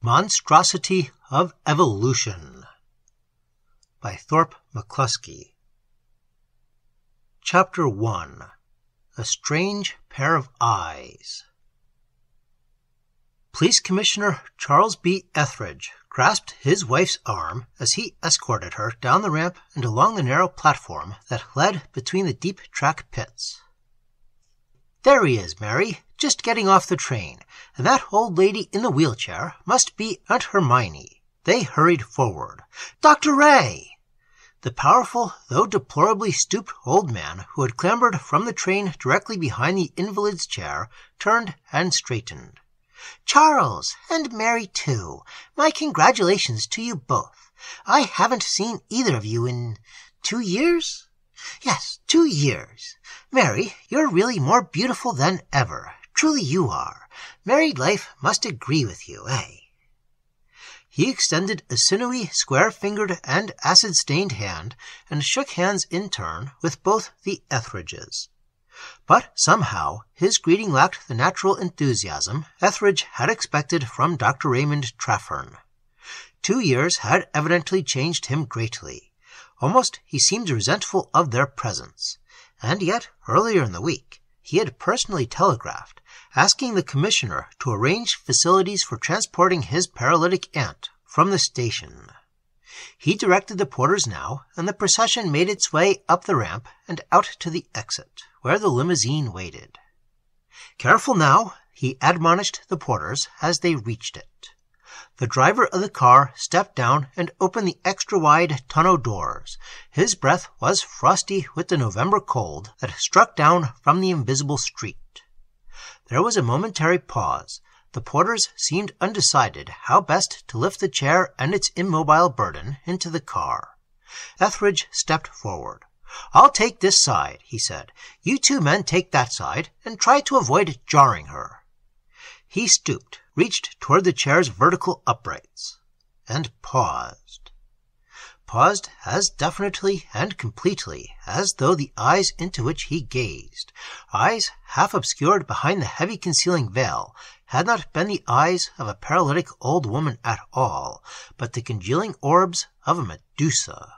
Monstrosity of Evolution by Thorp McClusky. Chapter 1. A Strange Pair of Eyes. Police Commissioner Charles B. Ethredge grasped his wife's arm as he escorted her down the ramp and along the narrow platform that led between the deep track pits. "There he is, Mary, just getting off the train, and that old lady in the wheelchair must be Aunt Hermione." They hurried forward. "Dr. Ray!" The powerful, though deplorably stooped old man who had clambered from the train directly behind the invalid's chair turned and straightened. "Charles, and Mary too. My congratulations to you both. I haven't seen either of you in 2 years? Yes, 2 years. Mary, you're really more beautiful than ever. Truly you are. Married life must agree with you, eh?" He extended a sinewy, square-fingered, and acid-stained hand, and shook hands in turn with both the Ethredges. But somehow his greeting lacked the natural enthusiasm Ethredge had expected from Dr. Raymond Traffern. 2 years had evidently changed him greatly. Almost he seemed resentful of their presence. And yet, earlier in the week, he had personally telegraphed, asking the commissioner to arrange facilities for transporting his paralytic aunt from the station. He directed the porters now, and the procession made its way up the ramp and out to the exit, where the limousine waited. "Careful now," he admonished the porters as they reached it. The driver of the car stepped down and opened the extra-wide tonneau doors. His breath was frosty with the November cold that struck down from the invisible street. There was a momentary pause. The porters seemed undecided how best to lift the chair and its immobile burden into the car. Ethredge stepped forward. "I'll take this side," he said. "You 2 men take that side, and try to avoid jarring her." He stooped, reached toward the chair's vertical uprights, and paused. Paused as definitely and completely as though the eyes into which he gazed, eyes half obscured behind the heavy concealing veil, had not been the eyes of a paralytic old woman at all, but the congealing orbs of a Medusa.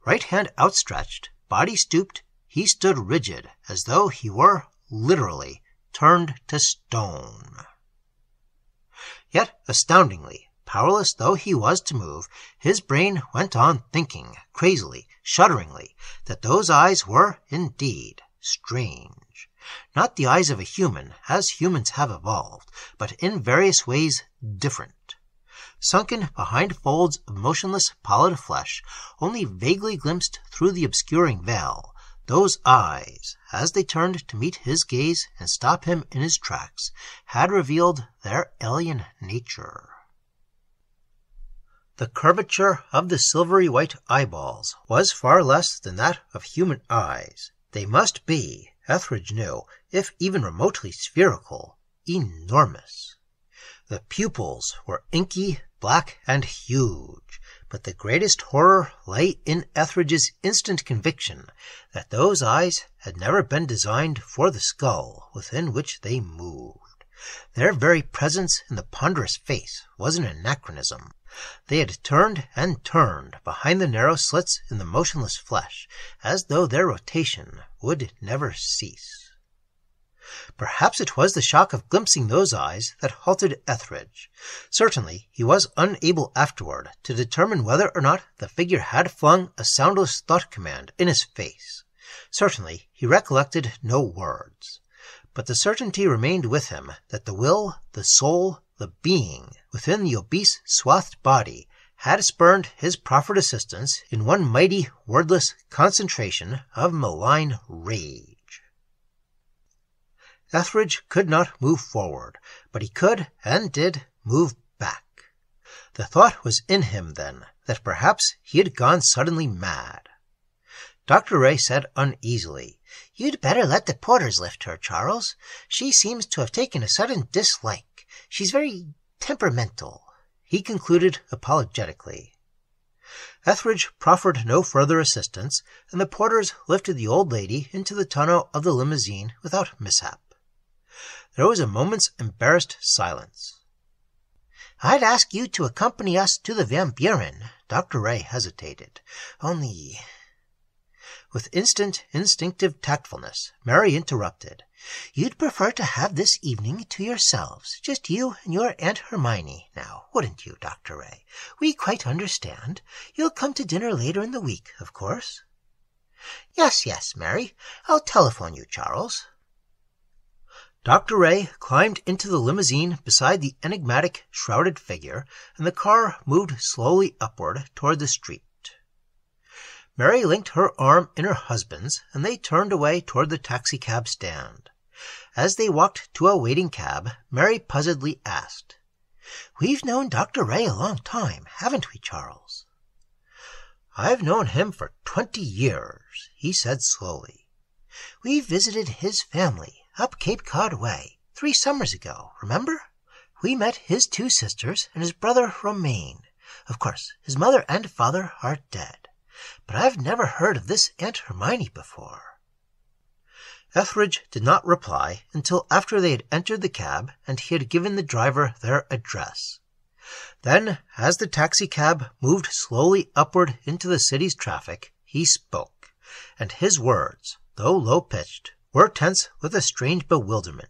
Right hand outstretched, body stooped, he stood rigid, as though he were, literally, turned to stone. Yet, astoundingly, powerless though he was to move, his brain went on thinking, crazily, shudderingly, that those eyes were, indeed, strange. Not the eyes of a human, as humans have evolved, but in various ways different. Sunken behind folds of motionless, pallid flesh, only vaguely glimpsed through the obscuring veil, those eyes, as they turned to meet his gaze and stop him in his tracks, had revealed their alien nature. The curvature of the silvery white eyeballs was far less than that of human eyes. They must be, Ethredge knew, if even remotely spherical, enormous. The pupils were inky, black, and huge, but the greatest horror lay in Ethredge's instant conviction that those eyes had never been designed for the skull within which they moved. Their very presence in the ponderous face was an anachronism. They had turned and turned behind the narrow slits in the motionless flesh, as though their rotation would never cease. Perhaps it was the shock of glimpsing those eyes that halted Ethredge. Certainly he was unable afterward to determine whether or not the figure had flung a soundless thought-command in his face. Certainly he recollected no words. But the certainty remained with him that the will, the soul, the being within the obese, swathed body had spurned his proffered assistance in one mighty, wordless concentration of malign rage. Ethredge could not move forward, but he could, and did, move back. The thought was in him, then, that perhaps he had gone suddenly mad. Dr. Ray said uneasily, "You'd better let the porters lift her, Charles. She seems to have taken a sudden dislike. She's very temperamental," he concluded apologetically. Ethredge proffered no further assistance, and the porters lifted the old lady into the tonneau of the limousine without mishap. There was a moment's embarrassed silence. I'd ask you to accompany us to the Van Buren. Dr. Ray hesitated. Only... With instinctive tactfulness, Mary interrupted. You'd prefer to have this evening to yourselves, just you and your Aunt Hermione, now, wouldn't you, Dr. Ray? We quite understand. You'll come to dinner later in the week, of course. Yes, Mary. I'll telephone you, Charles. Dr. Ray climbed into the limousine beside the enigmatic, shrouded figure, and the car moved slowly upward toward the street. Mary linked her arm in her husband's, and they turned away toward the taxicab stand. As they walked to a waiting cab, Mary puzzledly asked, We've known Dr. Ray a long time, haven't we, Charles? I've known him for 20 years, he said slowly. We visited his family up Cape Cod way 3 summers ago, remember? We met his 2 sisters and his brother Romain. Of course, his mother and father are dead. But I've never heard of this Aunt Hermione before. Ethredge did not reply until after they had entered the cab and he had given the driver their address. Then, as the taxicab moved slowly upward into the city's traffic, he spoke, and his words, though low-pitched, were tense with a strange bewilderment.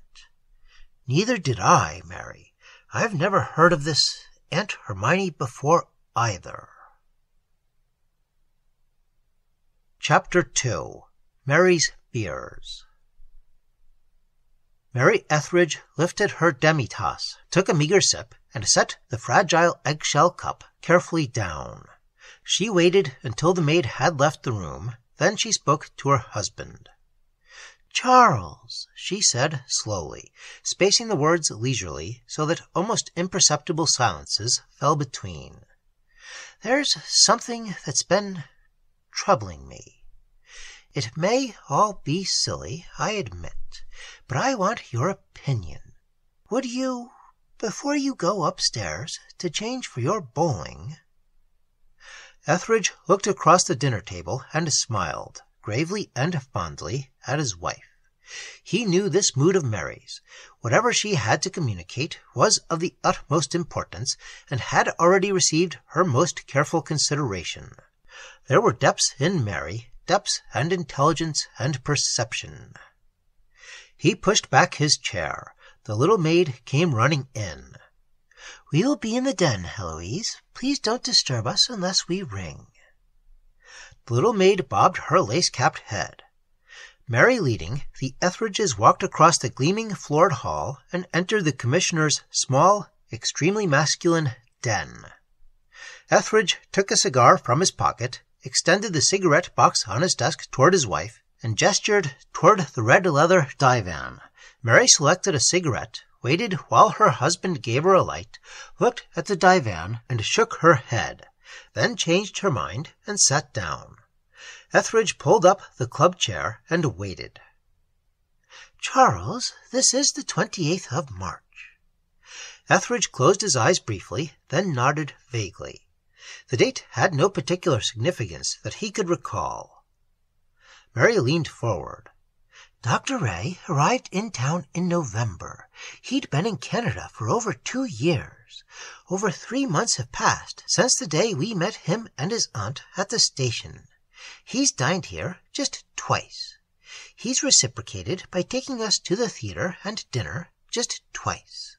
Neither did I, Mary. I've never heard of this Aunt Hermione before either. Chapter 2. Mary's Fears. Mary Ethredge lifted her demitasse, took a meager sip, and set the fragile eggshell cup carefully down. She waited until the maid had left the room, then she spoke to her husband. Charles, she said slowly, spacing the words leisurely so that almost imperceptible silences fell between. There's something that's been troubling me. It may all be silly, I admit, but I want your opinion. Would you, before you go upstairs to change for your bowling... Ethredge looked across the dinner table and smiled, gravely and fondly, at his wife. He knew this mood of Mary's. Whatever she had to communicate was of the utmost importance, and had already received her most careful consideration. There were depths in Mary, depths and intelligence and perception. He pushed back his chair. The little maid came running in. We'll be in the den, Heloise. Please don't disturb us unless we ring. The little maid bobbed her lace-capped head. Mary leading, the Etheredges walked across the gleaming floored hall and entered the commissioner's small, extremely masculine den. Etheredge took a cigar from his pocket, extended the cigarette box on his desk toward his wife, and gestured toward the red leather divan. Mary selected a cigarette, waited while her husband gave her a light, looked at the divan, and shook her head, then changed her mind and sat down. Ethredge pulled up the club chair and waited. Charles, this is the 28th of March. Ethredge closed his eyes briefly, then nodded vaguely. The date had no particular significance that he could recall. Mary leaned forward. Dr. Ray arrived in town in November. He'd been in Canada for over 2 years. Over 3 months have passed since the day we met him and his aunt at the station. He's dined here just twice. He's reciprocated by taking us to the theater and dinner just twice.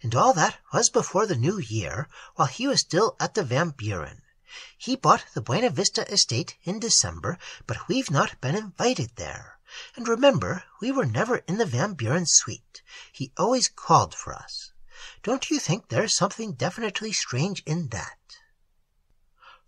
And all that was before the new year, while he was still at the Van Buren. He bought the Buena Vista estate in December, but we've not been invited there. And remember, we were never in the Van Buren suite. He always called for us. Don't you think there's something definitely strange in that?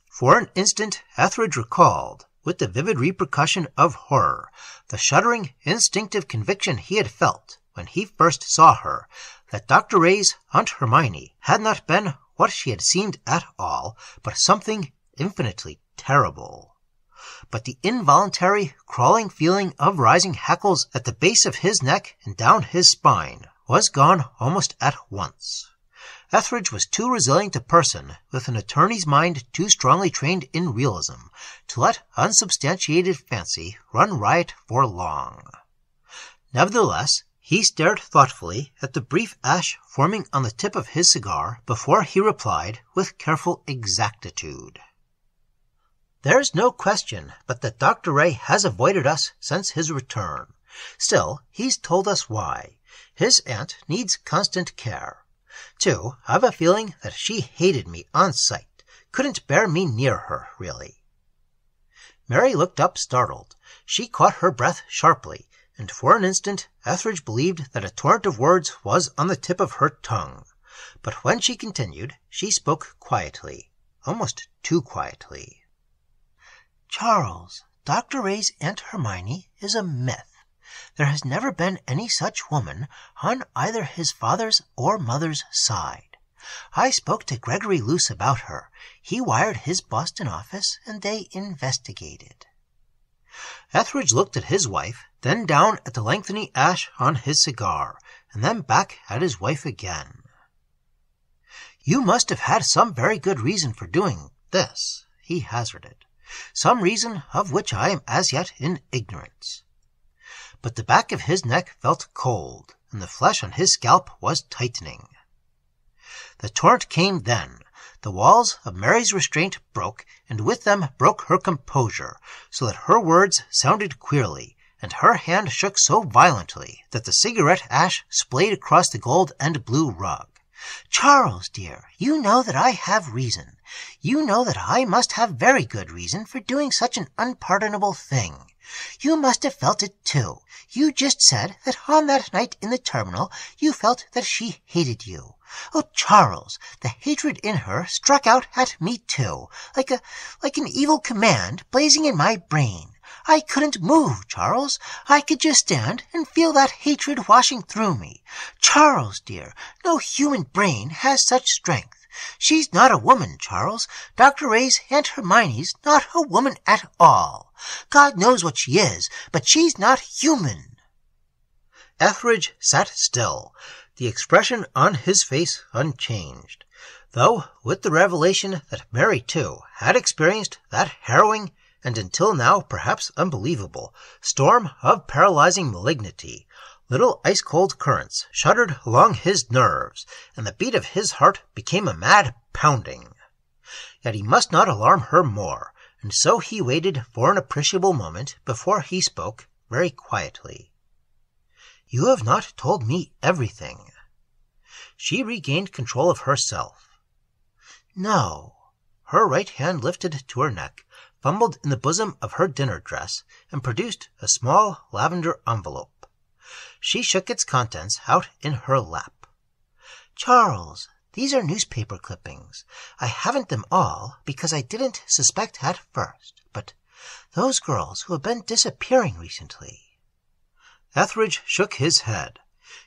For an instant, Ethredge recalled, with the vivid repercussion of horror, the shuddering, instinctive conviction he had felt when he first saw her, that Dr. Ray's Aunt Hermione had not been what she had seemed at all, but something infinitely terrible. But the involuntary, crawling feeling of rising hackles at the base of his neck and down his spine was gone almost at once. Ethredge was too resilient a person, with an attorney's mind too strongly trained in realism, to let unsubstantiated fancy run riot for long. Nevertheless, He stared thoughtfully at the brief ash forming on the tip of his cigar before he replied with careful exactitude. There's no question but that Dr. Ray has avoided us since his return. Still, he's told us why. His aunt needs constant care. Too, I've a feeling that she hated me on sight, couldn't bear me near her, really. Mary looked up startled. She caught her breath sharply, and for an instant Ethredge believed that a torrent of words was on the tip of her tongue. But when she continued, she spoke quietly, almost too quietly. Charles, Dr. Ray's Aunt Hermione is a myth. There has never been any such woman on either his father's or mother's side. I spoke to Gregory Luce about her. He wired his Boston office, and they investigated. Ethredge looked at his wife, then down at the lengthening ash on his cigar, and then back at his wife again. You must have had some very good reason for doing this, he hazarded. Some reason of which I am as yet in ignorance. But the back of his neck felt cold, and the flesh on his scalp was tightening. The torrent came then. The walls of Mary's restraint broke, and with them broke her composure, so that her words sounded queerly, and her hand shook so violently that the cigarette ash splayed across the gold and blue rug. Charles, dear, you know that I have reason. You know that I must have very good reason for doing such an unpardonable thing. You must have felt it, too. You just said that on that night in the terminal you felt that she hated you. Oh, Charles, the hatred in her struck out at me, too, like an evil command blazing in my brain. I couldn't move, Charles. I could just stand and feel that hatred washing through me. Charles, dear, no human brain has such strength. She's not a woman, Charles. Dr. Ray's Aunt Hermione's not a woman at all. God knows what she is, but she's not human. Ethredge sat still, the expression on his face unchanged, though with the revelation that Mary, too, had experienced that harrowing and until now perhaps unbelievable storm of paralyzing malignity, little ice-cold currents shuddered along his nerves, and the beat of his heart became a mad pounding. Yet he must not alarm her more, and so he waited for an appreciable moment before he spoke very quietly. You have not told me everything. She regained control of herself. No. Her right hand lifted to her neck, fumbled in the bosom of her dinner dress, and produced a small lavender envelope. She shook its contents out in her lap. Charles, these are newspaper clippings. I haven't them all, because I didn't suspect at first, but those girls who have been disappearing recently. Ethredge shook his head.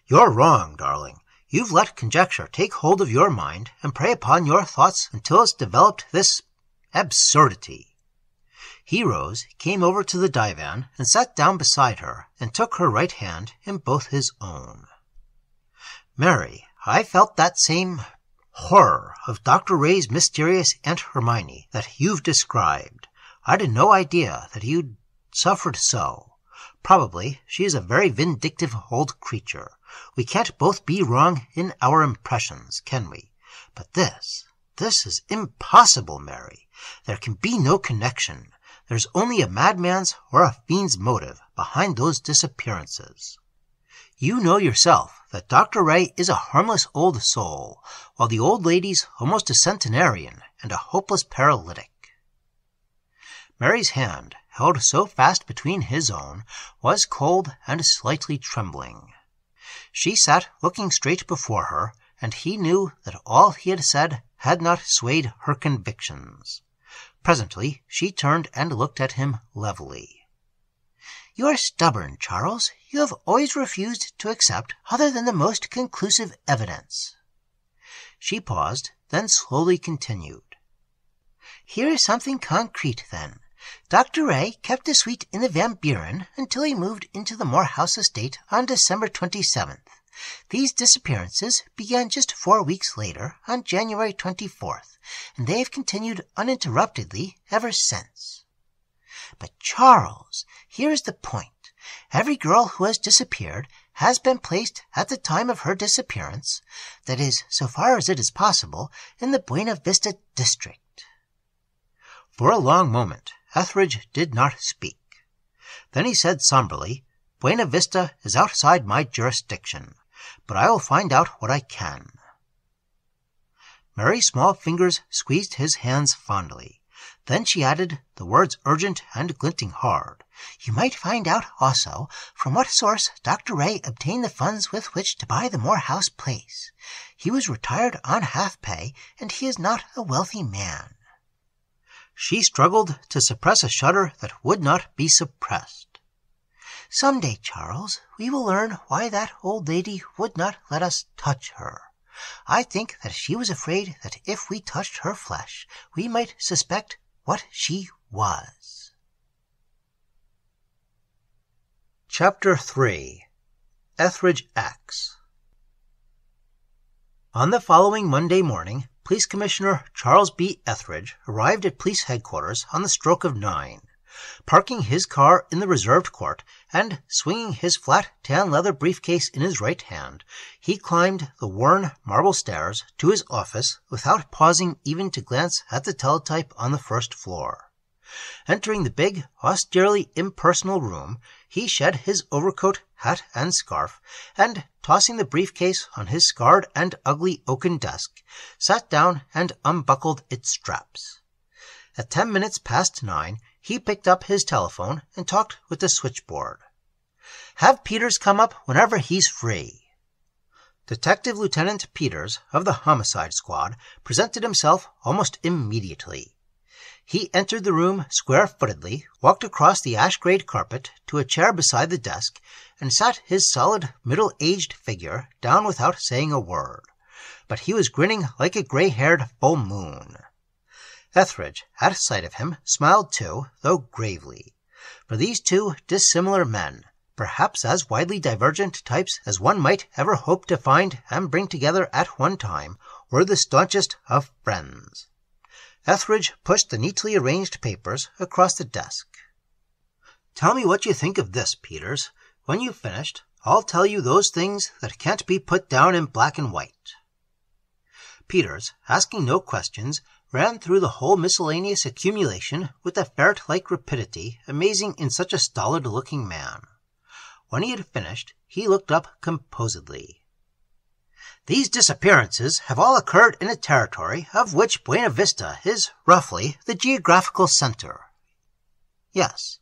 You're wrong, darling. You've let conjecture take hold of your mind and prey upon your thoughts until it's developed this absurdity. He rose, came over to the divan, and sat down beside her, and took her right hand in both his own. Mary, I felt that same horror of Dr. Ray's mysterious Aunt Hermione that you've described. I'd no idea that you'd suffered so. Probably she is a very vindictive old creature. We can't both be wrong in our impressions, can we? But this is impossible, Mary. There can be no connection. There's only a madman's or a fiend's motive behind those disappearances. You know yourself that Dr. Ray is a harmless old soul, while the old lady's almost a centenarian and a hopeless paralytic. Mary's hand, held so fast between his own, was cold and slightly trembling. She sat looking straight before her, and he knew that all he had said had not swayed her convictions. Presently she turned and looked at him levelly. You are stubborn, Charles. You have always refused to accept other than the most conclusive evidence. She paused, then slowly continued. Here is something concrete, then. Dr. Ray kept a suite in the Van Buren until he moved into the Morehouse estate on December 27th. These disappearances began just 4 weeks later, on January 24th, and they have continued uninterruptedly ever since. But, Charles, here is the point. Every girl who has disappeared has been placed at the time of her disappearance, that is, so far as it is possible, in the Buena Vista district." For a long moment, Ethredge did not speak. Then he said somberly, "Buena Vista is outside my jurisdiction, but I will find out what I can." Mary's small fingers squeezed his hands fondly. Then she added, the words urgent and glinting hard, "You might find out also from what source Dr. Ray obtained the funds with which to buy the Morehouse place. He was retired on half-pay, and he is not a wealthy man." She struggled to suppress a shudder that would not be suppressed. "Some day, Charles, we will learn why that old lady would not let us touch her. I think that she was afraid that if we touched her flesh, we might suspect what she was." Chapter 3. Ethredge Acts. On the following Monday morning, Police Commissioner Charles B. Ethredge arrived at police headquarters on the stroke of 9. Parking his car in the reserved court and swinging his flat tan leather briefcase in his right hand, he climbed the worn marble stairs to his office without pausing even to glance at the teletype on the first floor. Entering the big, austerely impersonal room, he shed his overcoat, hat, and scarf, and, tossing the briefcase on his scarred and ugly oaken desk, sat down and unbuckled its straps. At 10 minutes past 9, he picked up his telephone and talked with the switchboard. "Have Peters come up whenever he's free." Detective Lieutenant Peters of the Homicide Squad presented himself almost immediately. He entered the room square-footedly, walked across the ash-grayed carpet to a chair beside the desk, and sat his solid, middle-aged figure down without saying a word. But he was grinning like a gray-haired full moon. Ethredge, at sight of him, smiled too, though gravely. For these two dissimilar men, perhaps as widely divergent types as one might ever hope to find and bring together at one time, were the staunchest of friends. Ethredge pushed the neatly arranged papers across the desk. "Tell me what you think of this, Peters. When you've finished, I'll tell you those things that can't be put down in black and white." Peters, asking no questions, ran through the whole miscellaneous accumulation with a ferret-like rapidity amazing in such a stolid-looking man. When he had finished, he looked up composedly. "These disappearances have all occurred in a territory of which Buena Vista is, roughly, the geographical center." "Yes.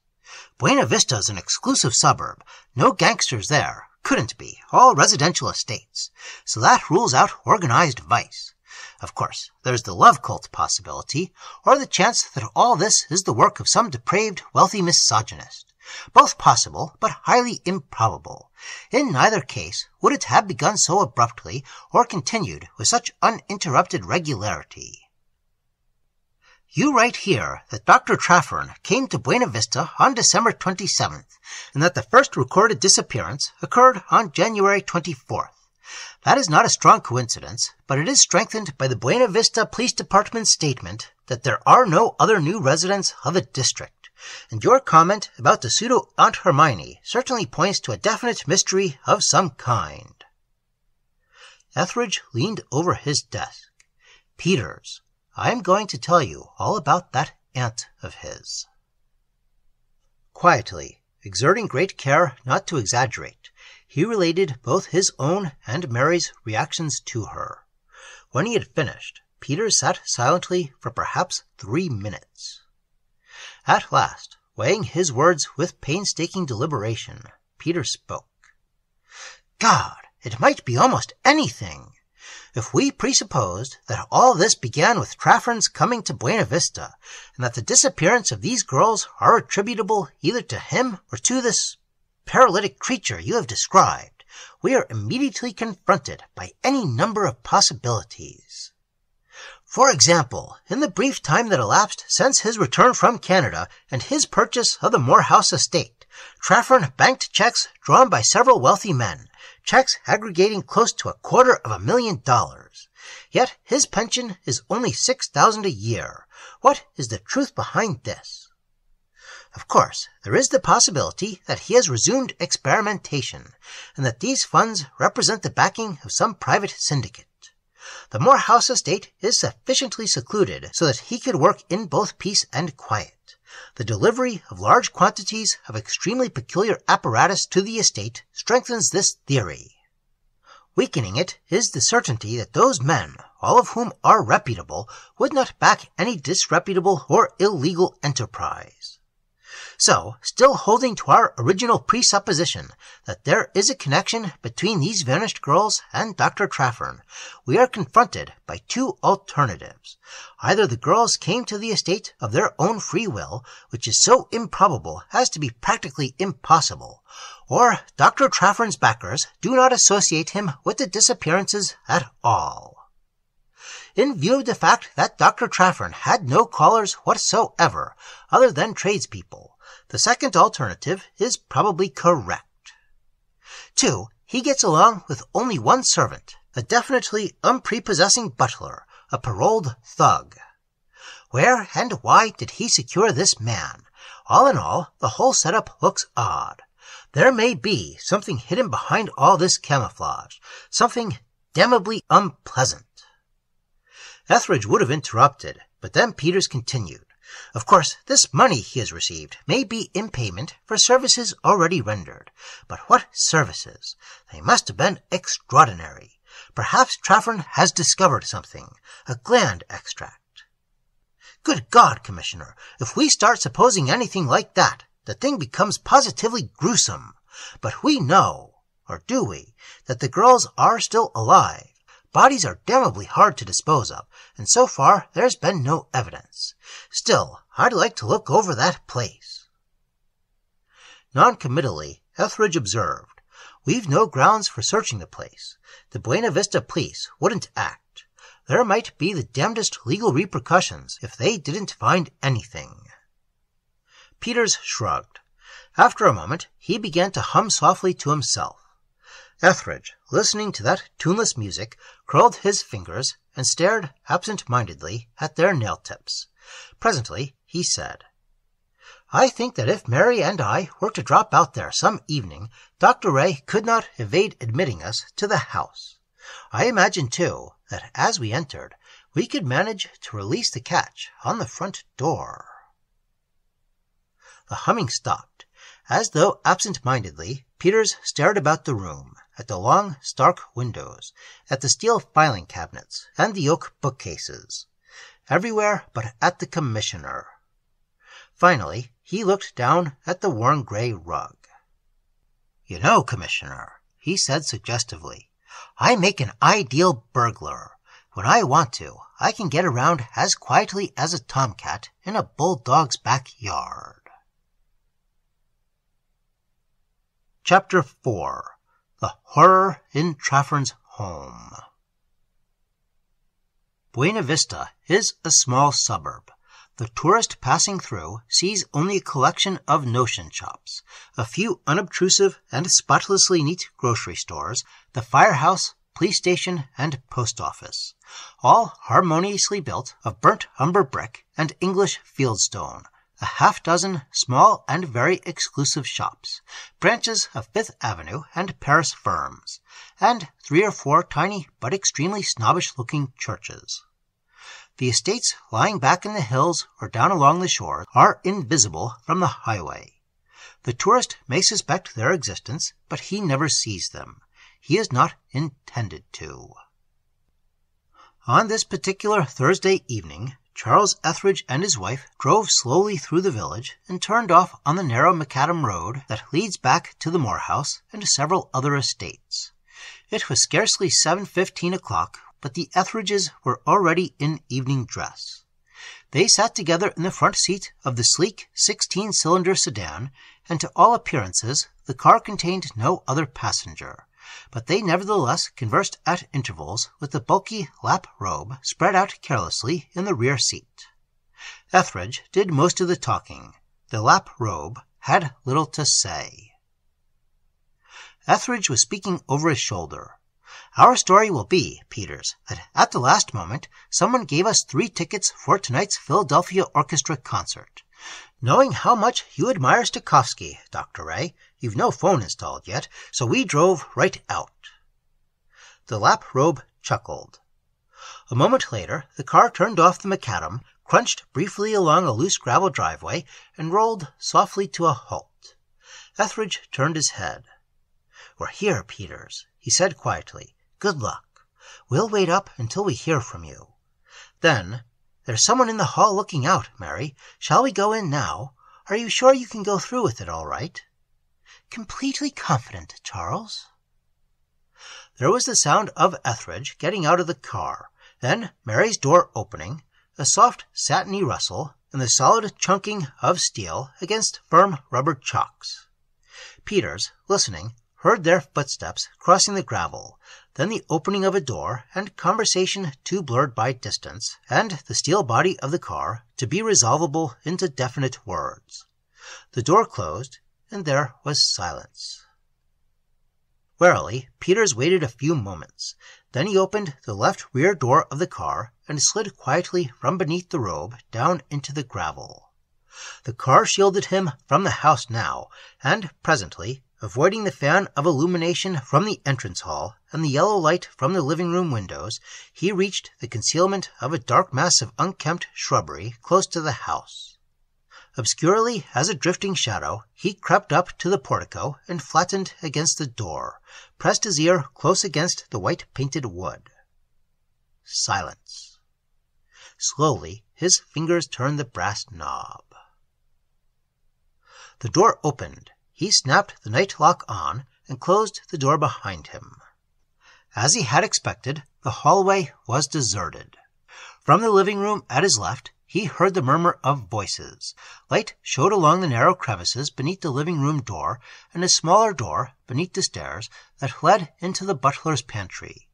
Buena Vista is an exclusive suburb. No gangsters there. Couldn't be. All residential estates. So that rules out organized vice. Of course, there's the love cult possibility, or the chance that all this is the work of some depraved, wealthy misogynist. Both possible, but highly improbable. In neither case would it have begun so abruptly or continued with such uninterrupted regularity. You write here that Dr. Trafford came to Buena Vista on December 27th, and that the first recorded disappearance occurred on January 24th. That is not a strong coincidence, but it is strengthened by the Buena Vista Police Department's statement that there are no other new residents of the district. And your comment about the pseudo-Aunt Hermione certainly points to a definite mystery of some kind. Ethredge leaned over his desk. "Peters, I am going to tell you all about that aunt of his." Quietly, exerting great care not to exaggerate, he related both his own and Mary's reactions to her. When he had finished, Peters sat silently for perhaps 3 minutes. At last, weighing his words with painstaking deliberation, Peters spoke. "God, it might be almost anything. If we presupposed that all this began with Trafford's coming to Buena Vista, and that the disappearance of these girls are attributable either to him or to this paralytic creature you have described, we are immediately confronted by any number of possibilities. For example, in the brief time that elapsed since his return from Canada and his purchase of the Morehouse estate, Trafford banked checks drawn by several wealthy men, checks aggregating close to $250,000. Yet his pension is only $6,000 a year. What is the truth behind this? Of course, there is the possibility that he has resumed experimentation, and that these funds represent the backing of some private syndicate. The Morehouse estate is sufficiently secluded so that he could work in both peace and quiet. The delivery of large quantities of extremely peculiar apparatus to the estate strengthens this theory. Weakening it is the certainty that those men, all of whom are reputable, would not back any disreputable or illegal enterprise. So, still holding to our original presupposition that there is a connection between these vanished girls and Dr. Trafford, we are confronted by two alternatives. Either the girls came to the estate of their own free will, which is so improbable as to be practically impossible, or Dr. Trafford's backers do not associate him with the disappearances at all. In view of the fact that Dr. Trafford had no callers whatsoever, other than tradespeople, the second alternative is probably correct. 2. He gets along with only one servant, a definitely unprepossessing butler, a paroled thug. Where and why did he secure this man? All in all, the whole setup looks odd. There may be something hidden behind all this camouflage, something damnably unpleasant. Ethredge would have interrupted, but then Peters continued. Of course, this money he has received may be in payment for services already rendered. But what services? They must have been extraordinary. Perhaps Trafford has discovered something, a gland extract. Good God, Commissioner, if we start supposing anything like that, the thing becomes positively gruesome. But we know, or do we, that the girls are still alive. Bodies are damnably hard to dispose of, and so far there's been no evidence. Still, I'd like to look over that place. Non-committally, Ethredge observed, "We've no grounds for searching the place. The Buena Vista police wouldn't act. There might be the damnedest legal repercussions if they didn't find anything." Peters shrugged. After a moment, he began to hum softly to himself. Ethredge, listening to that tuneless music, curled his fingers and stared absent-mindedly at their nail-tips. Presently he said, "I think that if Mary and I were to drop out there some evening, Dr. Ray could not evade admitting us to the house. I imagine, too, that as we entered, we could manage to release the catch on the front door." The humming stopped. As though absent-mindedly, Peters stared about the room, at the long, stark windows, at the steel filing cabinets, and the oak bookcases. Everywhere but at the Commissioner. Finally, he looked down at the worn gray rug. "You know, Commissioner," he said suggestively, "I make an ideal burglar. When I want to, I can get around as quietly as a tomcat in a bulldog's backyard." Chapter 4. The Horror in Trafford's Home. Buena Vista is a small suburb. The tourist passing through sees only a collection of notion shops, a few unobtrusive and spotlessly neat grocery stores, the firehouse, police station, and post office, all harmoniously built of burnt umber brick and English fieldstone, a half-dozen small and very exclusive shops, branches of Fifth Avenue and Paris firms, and 3 or 4 tiny but extremely snobbish-looking churches. The estates lying back in the hills or down along the shore are invisible from the highway. The tourist may suspect their existence, but he never sees them. He is not intended to. On this particular Thursday evening, Charles Ethredge and his wife drove slowly through the village and turned off on the narrow macadam road that leads back to the Morehouse and several other estates. It was scarcely 7:15 o'clock, but the Etheridges were already in evening dress. They sat together in the front seat of the sleek 16-cylinder sedan, and to all appearances the car contained no other passenger. But they nevertheless conversed at intervals with the bulky lap robe spread out carelessly in the rear seat. Ethredge did most of the talking. The lap robe had little to say. Ethredge was speaking over his shoulder. "Our story will be, Peters, that at the last moment someone gave us 3 tickets for tonight's Philadelphia Orchestra concert. Knowing how much you admire Stokowski, Dr. Ray, you've no phone installed yet, so we drove right out. The lap-robe chuckled. A moment later, the car turned off the macadam, crunched briefly along a loose gravel driveway, and rolled softly to a halt. Ethredge turned his head. "We're here, Peters," he said quietly. "Good luck. We'll wait up until we hear from you. Then, there's someone in the hall looking out, Mary. Shall we go in now? Are you sure you can go through with it all right?" "Completely confident, Charles." There was the sound of Ethredge getting out of the car, then Mary's door opening, a soft satiny rustle, and the solid chunking of steel against firm rubber chocks. Peters, listening, heard their footsteps crossing the gravel, then the opening of a door and conversation too blurred by distance, and the steel body of the car to be resolvable into definite words. The door closed, and there was silence. Warily, Peters waited a few moments. Then he opened the left rear door of the car and slid quietly from beneath the robe down into the gravel. The car shielded him from the house now, and presently, avoiding the fan of illumination from the entrance hall and the yellow light from the living-room windows, he reached the concealment of a dark mass of unkempt shrubbery close to the house. Obscurely as a drifting shadow, he crept up to the portico and flattened against the door, pressed his ear close against the white-painted wood. Silence. Slowly, his fingers turned the brass knob. The door opened. He snapped the night lock on and closed the door behind him. As he had expected, the hallway was deserted. From the living room at his left, he heard the murmur of voices. Light showed along the narrow crevices beneath the living-room door and a smaller door beneath the stairs that led into the butler's pantry.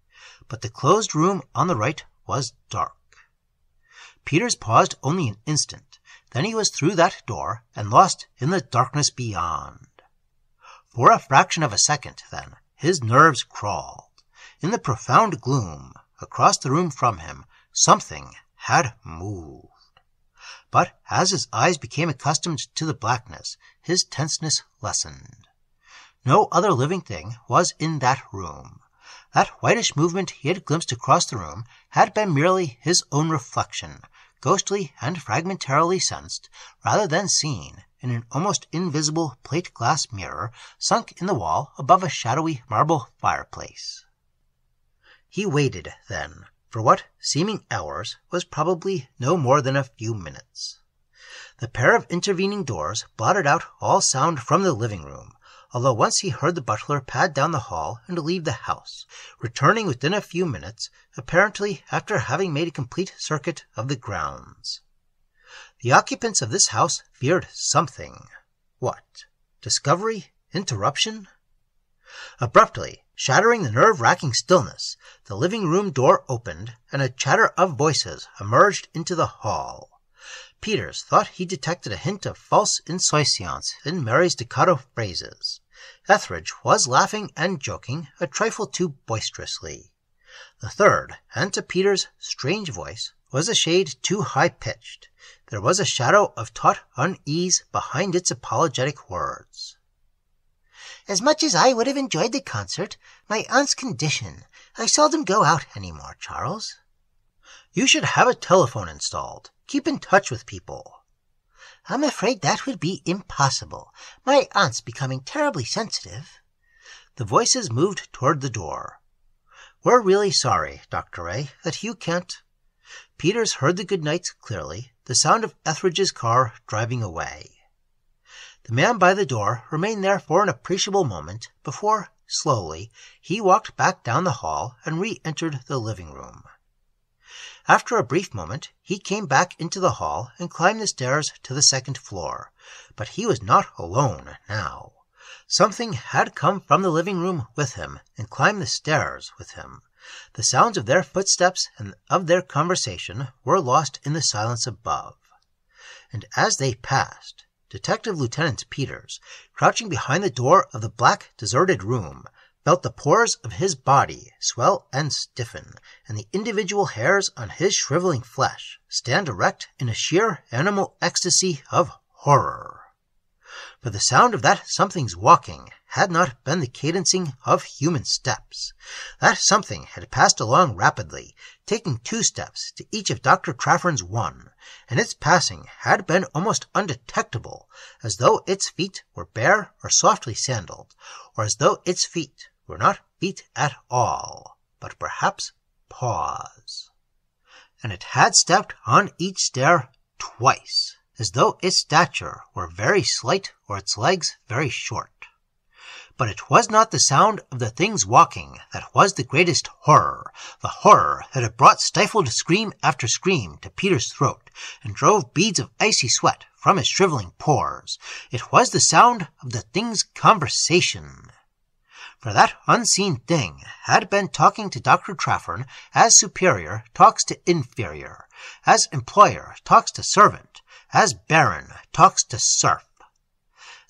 But the closed room on the right was dark. Peters paused only an instant. Then he was through that door and lost in the darkness beyond. For a fraction of a second, then, his nerves crawled. In the profound gloom, across the room from him, something had moved. But as his eyes became accustomed to the blackness, his tenseness lessened. No other living thing was in that room. That whitish movement he had glimpsed across the room had been merely his own reflection, ghostly and fragmentarily sensed, rather than seen, in an almost invisible plate-glass mirror sunk in the wall above a shadowy marble fireplace. He waited, then, for what, seeming hours, was probably no more than a few minutes. The pair of intervening doors blotted out all sound from the living room, although once he heard the butler pad down the hall and leave the house, returning within a few minutes, apparently after having made a complete circuit of the grounds. The occupants of this house feared something. What? Discovery? Interruption? Abruptly, shattering the nerve-wracking stillness, the living-room door opened, and a chatter of voices emerged into the hall. Peters thought he detected a hint of false insouciance in Mary's staccato phrases. Ethredge was laughing and joking a trifle too boisterously. The third, and to Peters' strange voice, was a shade too high-pitched. There was a shadow of taut unease behind its apologetic words. "As much as I would have enjoyed the concert, my aunt's condition. I seldom go out any more, Charles." "You should have a telephone installed. Keep in touch with people." "I'm afraid that would be impossible. My aunt's becoming terribly sensitive." The voices moved toward the door. "We're really sorry, Dr. Ray, that you can't—" Peters heard the good nights clearly, the sound of Etheredge's car driving away. The man by the door remained there for an appreciable moment before, slowly, he walked back down the hall and re-entered the living room. After a brief moment, he came back into the hall and climbed the stairs to the second floor. But he was not alone now. Something had come from the living room with him and climbed the stairs with him. The sounds of their footsteps and of their conversation were lost in the silence above. And as they passed, Detective Lieutenant Peters, crouching behind the door of the black, deserted room, felt the pores of his body swell and stiffen, and the individual hairs on his shriveling flesh stand erect in a sheer animal ecstasy of horror. But the sound of that something's walking had not been the cadencing of human steps. That something had passed along rapidly, taking 2 steps to each of Dr. Traffern's 1, and its passing had been almost undetectable, as though its feet were bare or softly sandaled, or as though its feet were not feet at all, but perhaps paws. And it had stepped on each stair twice, as though its stature were very slight or its legs very short. But it was not the sound of the things walking that was the greatest horror, the horror that had brought stifled scream after scream to Peter's throat and drove beads of icy sweat from his shriveling pores. It was the sound of the thing's conversation. For that unseen thing had been talking to Dr. Traffern as superior talks to inferior, as employer talks to servant, as baron talks to serf.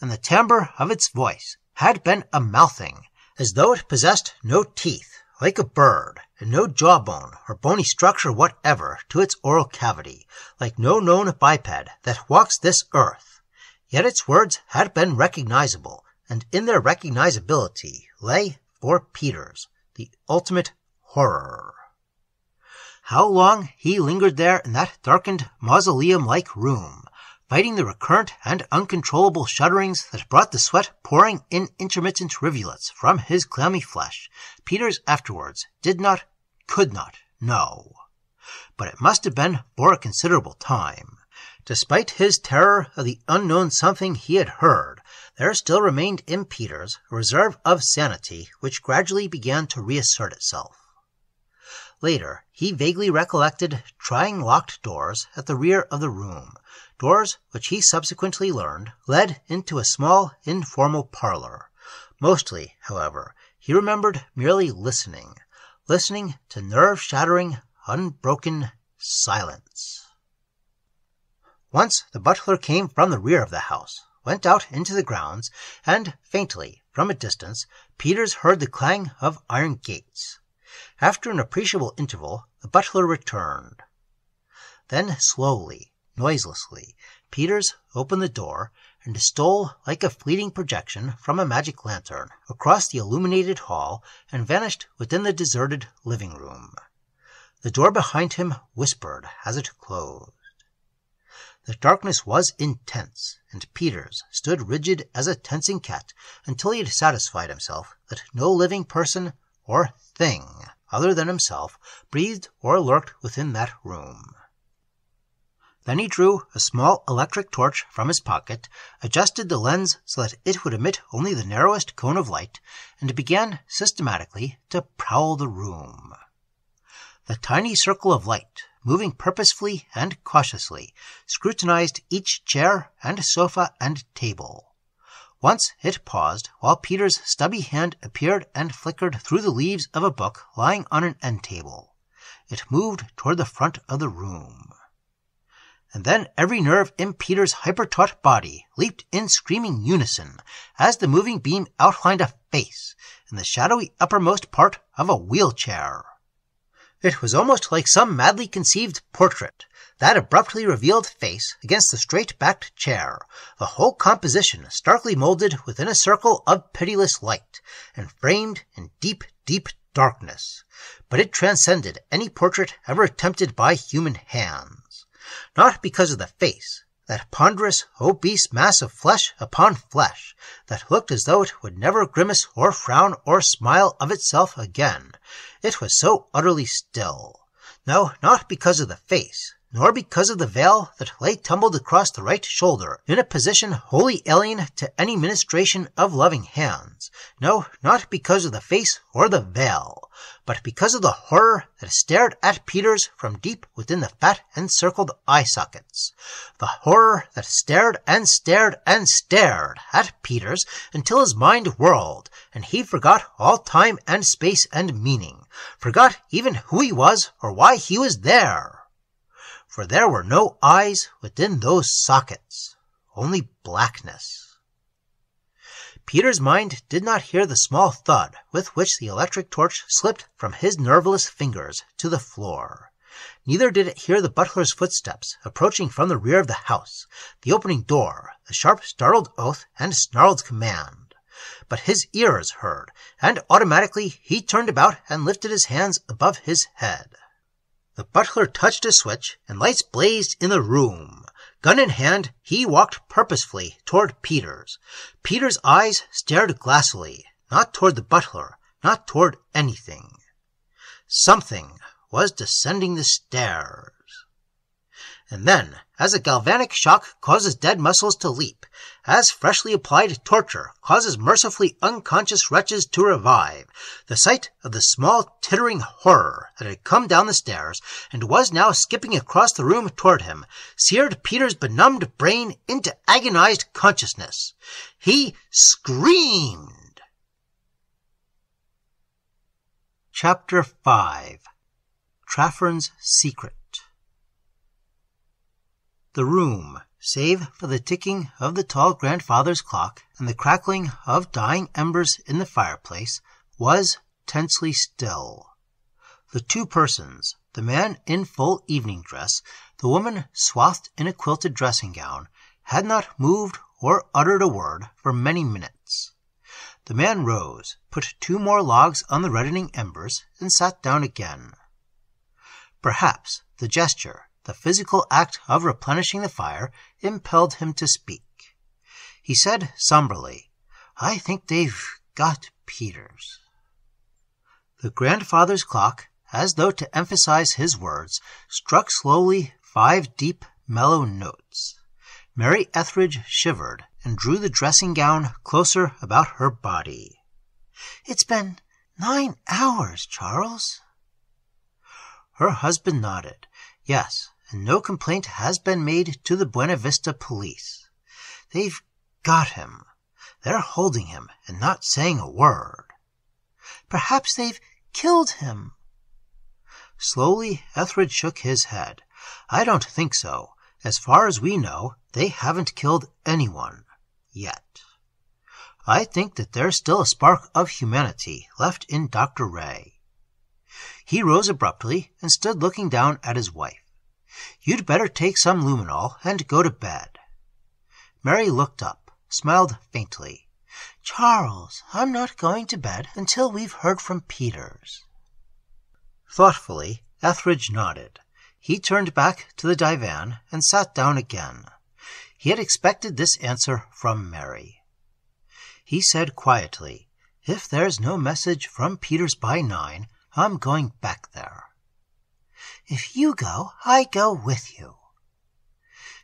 And the timbre of its voice had been a mouthing, as though it possessed no teeth, like a bird, and no jawbone or bony structure whatever to its oral cavity, like no known biped that walks this earth. Yet its words had been recognizable, and in their recognizability lay, for Peters, the ultimate horror. How long he lingered there in that darkened, mausoleum-like room, fighting the recurrent and uncontrollable shudderings that brought the sweat pouring in intermittent rivulets from his clammy flesh, Peters afterwards could not know. But it must have been for a considerable time. Despite his terror of the unknown something he had heard, there still remained in Peters a reserve of sanity which gradually began to reassert itself. Later, he vaguely recollected trying locked doors at the rear of the room, doors which he subsequently learned led into a small, informal parlor. Mostly, however, he remembered merely listening to nerve-shattering, unbroken silence. Once the butler came from the rear of the house, went out into the grounds, and, faintly, from a distance, Peters heard the clang of iron gates. After an appreciable interval, the butler returned. Then slowly, noiselessly, Peters opened the door and stole like a fleeting projection from a magic lantern across the illuminated hall and vanished within the deserted living room. The door behind him whispered as it closed. The darkness was intense, and Peters stood rigid as a tensing cat until he had satisfied himself that no living person or thing other than himself breathed or lurked within that room. Then he drew a small electric torch from his pocket, adjusted the lens so that it would emit only the narrowest cone of light, and began systematically to prowl the room. The tiny circle of light, moving purposefully and cautiously, scrutinized each chair and sofa and table. Once it paused, while Peter's stubby hand appeared and flickered through the leaves of a book lying on an end table. It moved toward the front of the room. And then every nerve in Peter's hyper-taut body leaped in screaming unison as the moving beam outlined a face in the shadowy uppermost part of a wheelchair. It was almost like some madly conceived portrait, that abruptly revealed face against the straight-backed chair, the whole composition starkly molded within a circle of pitiless light, and framed in deep, deep darkness. But it transcended any portrait ever attempted by human hands. Not because of the face, that ponderous, obese mass of flesh upon flesh, that looked as though it would never grimace or frown or smile of itself again. It was so utterly still. No, not because of the face, nor because of the veil that lay tumbled across the right shoulder in a position wholly alien to any ministration of loving hands. No, not because of the face or the veil, but because of the horror that stared at Peters from deep within the fat encircled eye sockets. The horror that stared and stared and stared at Peters until his mind whirled, and he forgot all time and space and meaning, forgot even who he was or why he was there. For there were no eyes within those sockets, only blackness. Peter's mind did not hear the small thud with which the electric torch slipped from his nerveless fingers to the floor. Neither did it hear the butler's footsteps approaching from the rear of the house, the opening door, the sharp startled oath and snarled command. But his ears heard, and automatically he turned about and lifted his hands above his head. The butler touched a switch, and lights blazed in the room. Gun in hand, he walked purposefully toward Peters. Peters' eyes stared glassily, not toward the butler, not toward anything. Something was descending the stairs. And then, as a galvanic shock causes dead muscles to leap, as freshly applied torture causes mercifully unconscious wretches to revive, the sight of the small tittering horror that had come down the stairs and was now skipping across the room toward him seared Peter's benumbed brain into agonized consciousness. He screamed. Chapter 5. Traffern's Secret. The room, save for the ticking of the tall grandfather's clock and the crackling of dying embers in the fireplace, was tensely still. The two persons, the man in full evening dress, the woman swathed in a quilted dressing gown, had not moved or uttered a word for many minutes. The man rose, put 2 more logs on the reddening embers, and sat down again. Perhaps the gesture, the physical act of replenishing the fire, impelled him to speak. He said somberly, "I think they've got Peters." The grandfather's clock, as though to emphasize his words, struck slowly 5 deep, mellow notes. Mary Ethredge shivered and drew the dressing gown closer about her body. "It's been 9 hours, Charles." Her husband nodded. "Yes, and no complaint has been made to the Buena Vista police. They've got him. They're holding him and not saying a word." "Perhaps they've killed him." Slowly, Ethredge shook his head. "I don't think so. As far as we know, they haven't killed anyone. Yet. I think that there's still a spark of humanity left in Dr. Ray." He rose abruptly and stood looking down at his wife. "You'd better take some luminol and go to bed." Mary looked up, smiled faintly. "Charles, I'm not going to bed until we've heard from Peters." Thoughtfully, Ethredge nodded. He turned back to the divan and sat down again. He had expected this answer from Mary. He said quietly, "If there's no message from Peters by 9, I'm going back there." "If you go, I go with you."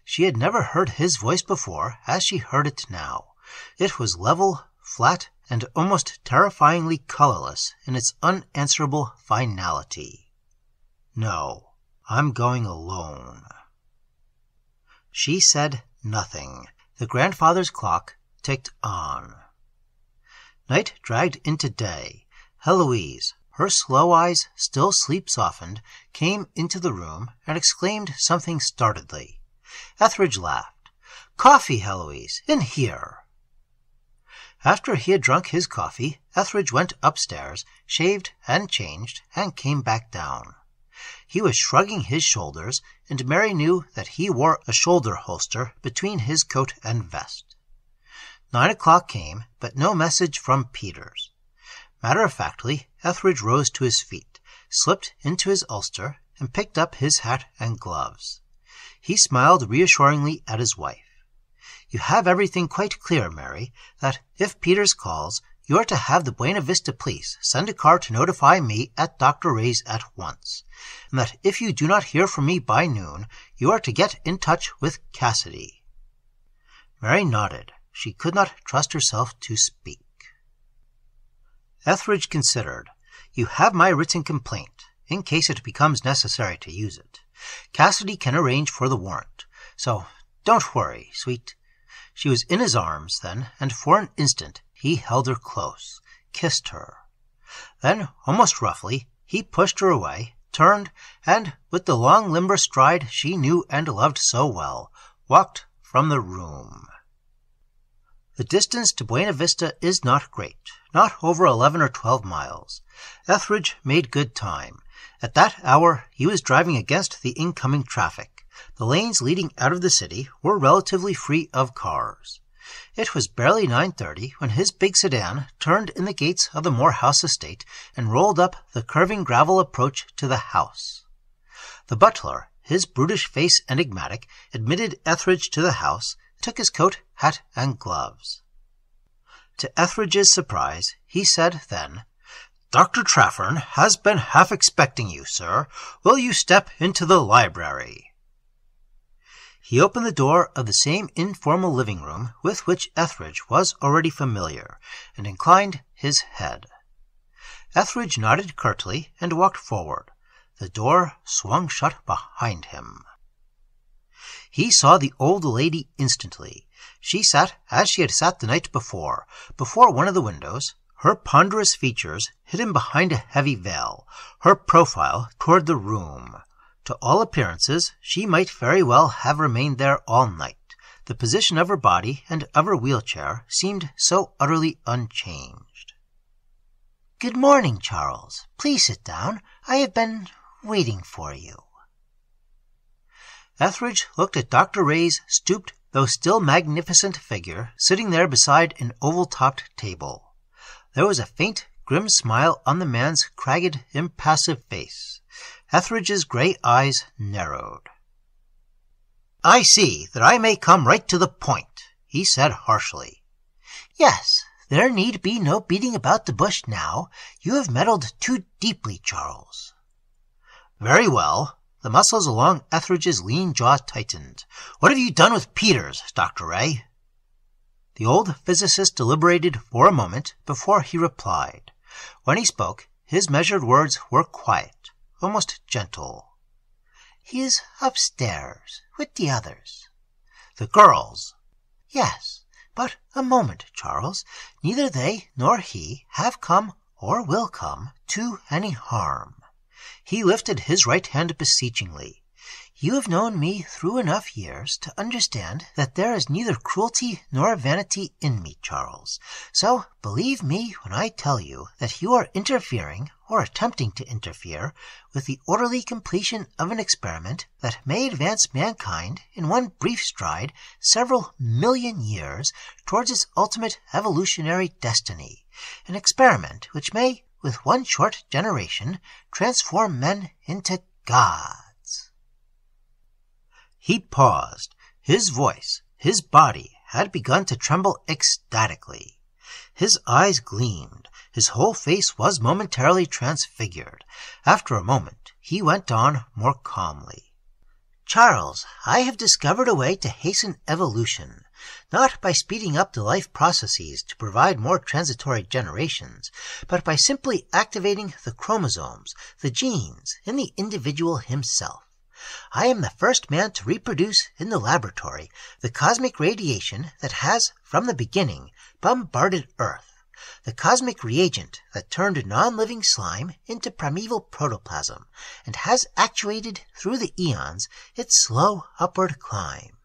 She had never heard his voice before as she heard it now. It was level, flat, and almost terrifyingly colorless in its unanswerable finality. "No, I'm going alone." She said nothing. The grandfather's clock ticked on. Night dragged into day. Heloise, her slow eyes still sleep-softened, came into the room and exclaimed something startledly. Ethredge laughed. "Coffee, Heloise, in here." After he had drunk his coffee, Ethredge went upstairs, shaved and changed, and came back down. He was shrugging his shoulders, and Mary knew that he wore a shoulder holster between his coat and vest. 9 o'clock came, but no message from Peters. Matter-of-factly, Ethredge rose to his feet, slipped into his ulster, and picked up his hat and gloves. He smiled reassuringly at his wife. "You have everything quite clear, Mary, that if Peters calls, you are to have the Buena Vista police send a car to notify me at Dr. Ray's at once, and that if you do not hear from me by noon, you are to get in touch with Cassidy." Mary nodded. She could not trust herself to speak. Ethredge considered. "You have my written complaint, in case it becomes necessary to use it. Cassidy can arrange for the warrant. So don't worry, sweet." She was in his arms then, and for an instant he held her close, kissed her. Then, almost roughly, he pushed her away, turned, and, with the long limber stride she knew and loved so well, walked from the room. The distance to Buena Vista is not great, not over 11 or 12 miles. Ethredge made good time. At that hour he was driving against the incoming traffic. The lanes leading out of the city were relatively free of cars. It was barely 9:30 when his big sedan turned in the gates of the Morehouse estate and rolled up the curving gravel approach to the house. The butler, his brutish face enigmatic, admitted Ethredge to the house, took his coat, hat, and gloves. To Etheredge's surprise, he said then, "Dr. Traffern has been half expecting you, sir. Will you step into the library?" He opened the door of the same informal living room with which Ethredge was already familiar, and inclined his head. Ethredge nodded curtly and walked forward. The door swung shut behind him. He saw the old lady instantly. She sat as she had sat the night before one of the windows, her ponderous features hidden behind a heavy veil, her profile toward the room. To all appearances, she might very well have remained there all night. The position of her body and of her wheelchair seemed so utterly unchanged. "Good morning, Charles. Please sit down. I have been waiting for you." Ethredge looked at Dr. Ray's stooped, though still magnificent figure sitting there beside an oval-topped table. There was a faint, grim smile on the man's cragged, impassive face. Etheredge's grey eyes narrowed. "I see that I may come right to the point," he said harshly. "Yes, there need be no beating about the bush now. You have meddled too deeply, Charles." "Very well." The muscles along Etheredge's lean jaw tightened. "What have you done with Peters, Dr. Ray?" The old physicist deliberated for a moment before he replied. When he spoke, his measured words were quiet, almost gentle. "He is upstairs, with the others." "The girls?" "Yes, but a moment, Charles. Neither they nor he have come, or will come, to any harm." He lifted his right hand beseechingly. "You have known me through enough years to understand that there is neither cruelty nor vanity in me, Charles. So believe me when I tell you that you are interfering, or attempting to interfere, with the orderly completion of an experiment that may advance mankind in one brief stride several million years towards its ultimate evolutionary destiny. An experiment which may, with one short generation, transform men into gods." He paused. His voice, his body, had begun to tremble ecstatically. His eyes gleamed. His whole face was momentarily transfigured. After a moment, he went on more calmly. "Charles, I have discovered a way to hasten evolution, not by speeding up the life processes to provide more transitory generations, but by simply activating the chromosomes, the genes, in the individual himself. I am the first man to reproduce in the laboratory the cosmic radiation that has, from the beginning, bombarded Earth, the cosmic reagent that turned non-living slime into primeval protoplasm, and has actuated through the eons its slow upward climb.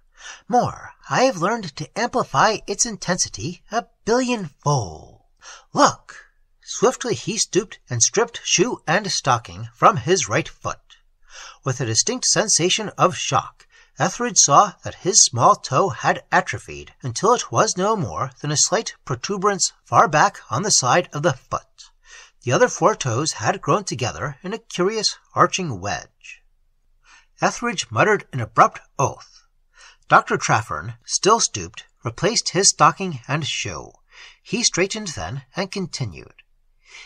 More, I have learned to amplify its intensity 1 billion-fold. Look!" Swiftly he stooped and stripped shoe and stocking from his right foot. With a distinct sensation of shock, Etheredge saw that his small toe had atrophied until it was no more than a slight protuberance far back on the side of the foot. The other 4 toes had grown together in a curious arching wedge. Etheredge muttered an abrupt oath. Dr. Traffern, still stooped, replaced his stocking and shoe. He straightened then and continued.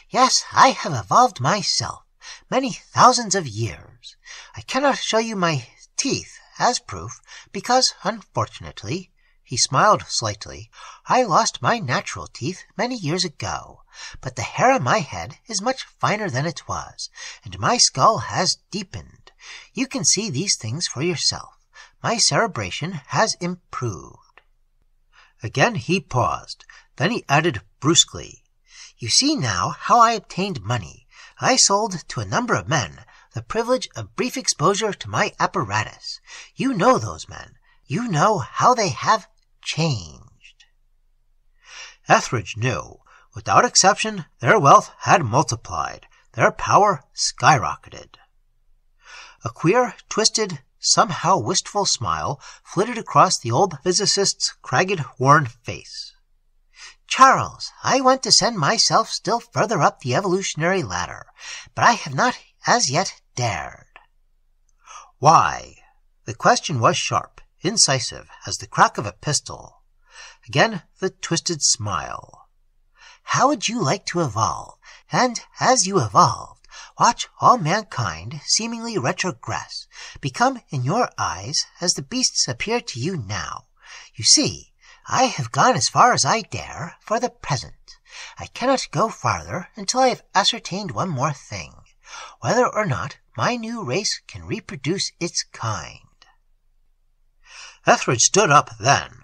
"Yes, I have evolved myself, many thousands of years. I cannot show you my teeth as proof, because, unfortunately," he smiled slightly, "I lost my natural teeth many years ago. But the hair on my head is much finer than it was, and my skull has deepened. You can see these things for yourself. My cerebration has improved." Again he paused. Then he added brusquely, "You see now how I obtained money. I sold to a number of men the privilege of brief exposure to my apparatus. You know those men. You know how they have changed." Ethredge knew. Without exception, their wealth had multiplied. their power skyrocketed. A queer, twisted, somehow wistful smile flitted across the old physicist's cragged, worn face. "Charles, I want to send myself still further up the evolutionary ladder, but I have not as yet dared." "Why?" The question was sharp, incisive as the crack of a pistol. Again the twisted smile. "How would you like to evolve, and as you evolved, watch all mankind seemingly retrogress, become in your eyes as the beasts appear to you now? You see, I have gone as far as I dare for the present. I cannot go farther until I have ascertained one more thing, whether or not my new race can reproduce its kind." Ethredge stood up then.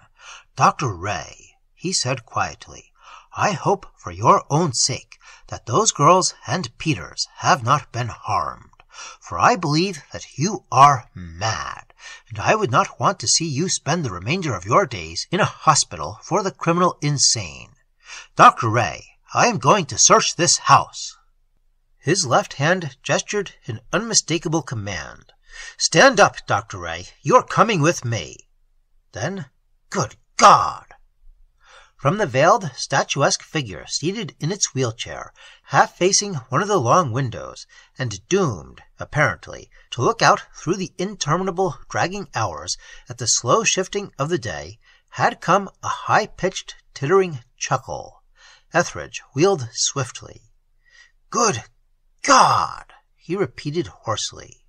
"Dr. Ray," he said quietly, "I hope for your own sake that those girls and Peters have not been harmed, for I believe that you are mad, and I would not want to see you spend the remainder of your days in a hospital for the criminal insane. Dr. Ray, I am going to search this house." His left hand gestured in unmistakable command. "Stand up, Dr. Ray. You're coming with me." Then, "Good God!" From the veiled, statuesque figure seated in its wheelchair, half facing one of the long windows, and doomed, apparently, to look out through the interminable, dragging hours at the slow shifting of the day, had come a high-pitched, tittering chuckle. Ethredge wheeled swiftly. "Good God!" he repeated hoarsely.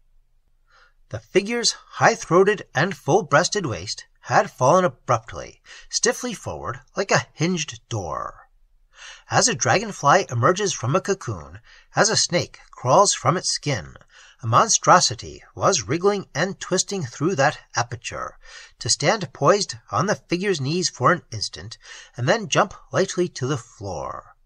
The figure's high-throated and full-breasted waist had fallen abruptly, stiffly forward like a hinged door. As a dragonfly emerges from a cocoon, as a snake crawls from its skin, a monstrosity was wriggling and twisting through that aperture, to stand poised on the figure's knees for an instant, and then jump lightly to the floor.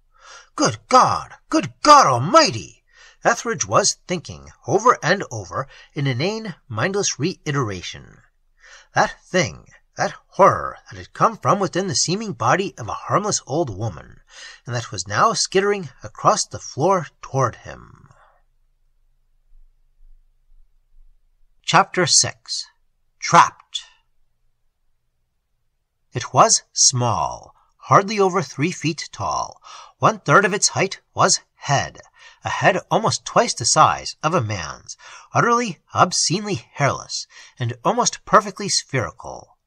"Good God! Good God Almighty!" Ethredge was thinking, over and over, in inane, mindless reiteration. That thing, that horror that had come from within the seeming body of a harmless old woman, and that was now skittering across the floor toward him. Chapter 6. Trapped. It was small, hardly over 3 feet tall. 1/3 of its height was head, a head almost twice the size of a man's, utterly, obscenely hairless, and almost perfectly spherical.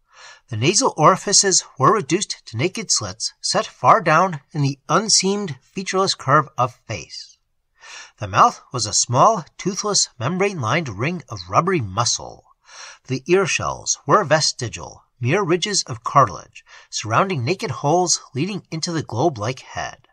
The nasal orifices were reduced to naked slits set far down in the unseamed, featureless curve of face. The mouth was a small, toothless, membrane-lined ring of rubbery muscle. The ear shells were vestigial, mere ridges of cartilage, surrounding naked holes leading into the globe-like head.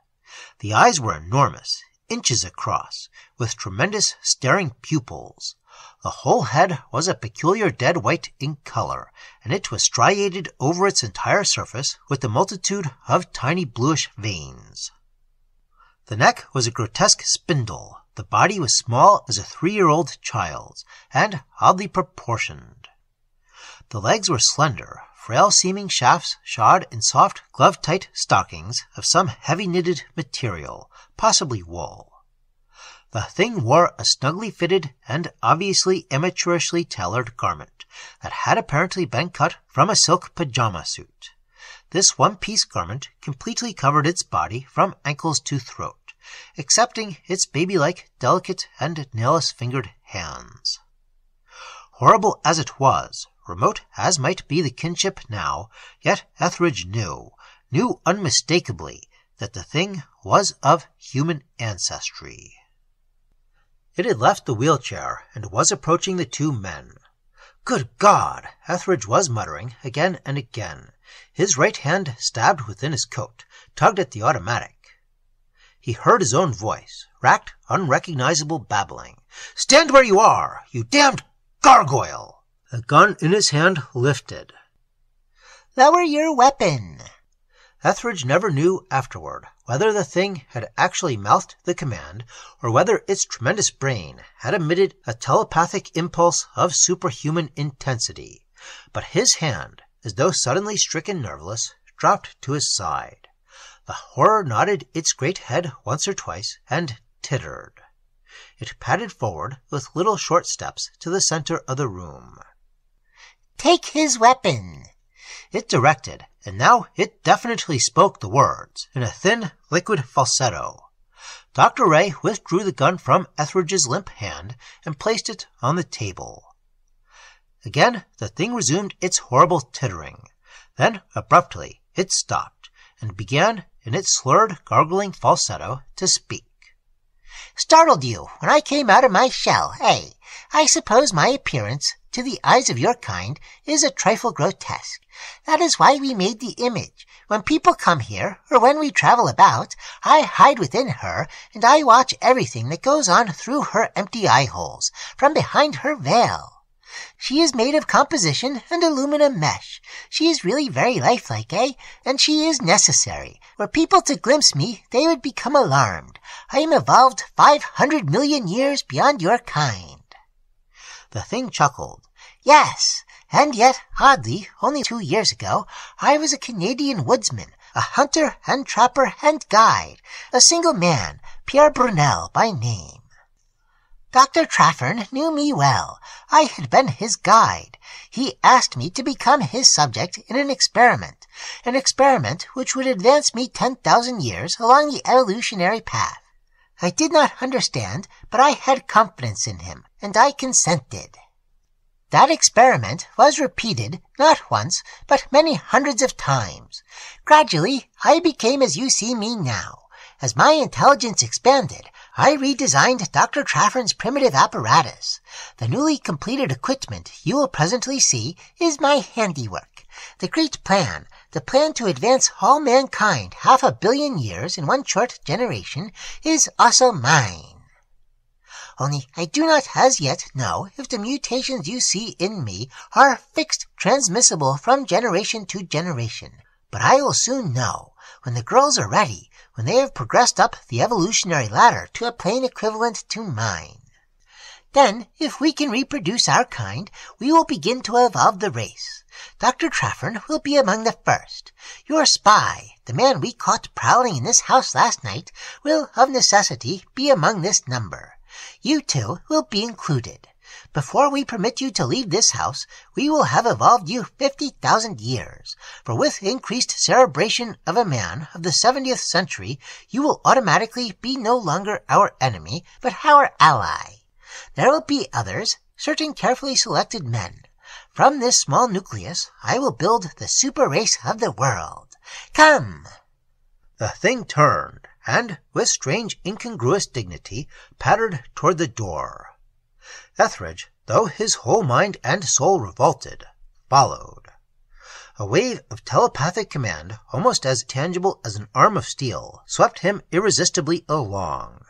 The eyes were enormous, inches across, with tremendous staring pupils. The whole head was a peculiar dead white in color, and it was striated over its entire surface with a multitude of tiny bluish veins. The neck was a grotesque spindle. The body was small as a 3-year-old child's, and oddly proportioned. The legs were slender, frail-seeming shafts shod in soft, glove-tight stockings of some heavy-knitted material, possibly wool. The thing wore a snugly fitted and obviously amateurishly tailored garment that had apparently been cut from a silk pajama suit. This one-piece garment completely covered its body from ankles to throat, excepting its baby-like, delicate, and nailless-fingered hands. Horrible as it was, remote as might be the kinship now, yet Ethredge knew unmistakably, that the thing was of human ancestry. It had left the wheelchair and was approaching the 2 men. "Good God!" Ethredge was muttering again and again. His right hand stabbed within his coat, tugged at the automatic. He heard his own voice, racked, unrecognizable babbling. "Stand where you are, you damned gargoyle!" The gun in his hand lifted. "Lower your weapon!" Ethredge never knew afterward whether the thing had actually mouthed the command, or whether its tremendous brain had emitted a telepathic impulse of superhuman intensity. But his hand, as though suddenly stricken nerveless, dropped to his side. The horror nodded its great head once or twice, and tittered. It padded forward with little short steps to the center of the room. "Take his weapon," it directed, and now it definitely spoke the words in a thin, liquid falsetto. Dr. Ray withdrew the gun from Ethredge's limp hand and placed it on the table. Again, the thing resumed its horrible tittering. Then, abruptly, it stopped and began, in its slurred, gargling falsetto, to speak. "Startled you when I came out of my shell, eh? I suppose my appearance, to the eyes of your kind, is a trifle grotesque. That is why we made the image. When people come here, or when we travel about, I hide within her, and I watch everything that goes on through her empty eye-holes, from behind her veil. She is made of composition and aluminum mesh. She is really very lifelike, eh? And she is necessary. Were people to glimpse me, they would become alarmed. I am evolved 500 million years beyond your kind." The thing chuckled. "Yes, and yet, oddly, only 2 years ago, I was a Canadian woodsman, a hunter and trapper and guide, a single man, Pierre Brunel by name. Dr. Traffern knew me well. I had been his guide. He asked me to become his subject in an experiment which would advance me 10,000 years along the evolutionary path. I did not understand, but I had confidence in him, and I consented. That experiment was repeated, not once, but many hundreds of times. Gradually, I became as you see me now. As my intelligence expanded, I redesigned Dr. Traffern's primitive apparatus. The newly completed equipment you will presently see is my handiwork. The great plan, the plan to advance all mankind 500 million years in one short generation, is also mine. Only I do not as yet know if the mutations you see in me are fixed, transmissible from generation to generation. But I will soon know, when the girls are ready, when they have progressed up the evolutionary ladder to a plane equivalent to mine. Then, if we can reproduce our kind, we will begin to evolve the race. Dr. Traffern will be among the first. Your spy, the man we caught prowling in this house last night, will of necessity be among this number. You two will be included. Before we permit you to leave this house, we will have evolved you 50,000 years, for with increased cerebration of a man of the 70th century, you will automatically be no longer our enemy, but our ally. There will be others, certain carefully selected men. From this small nucleus, I will build the super race of the world. Come!" The thing turned, and, with strange incongruous dignity, pattered toward the door. Ethredge, though his whole mind and soul revolted, followed. A wave of telepathic command, almost as tangible as an arm of steel, swept him irresistibly along.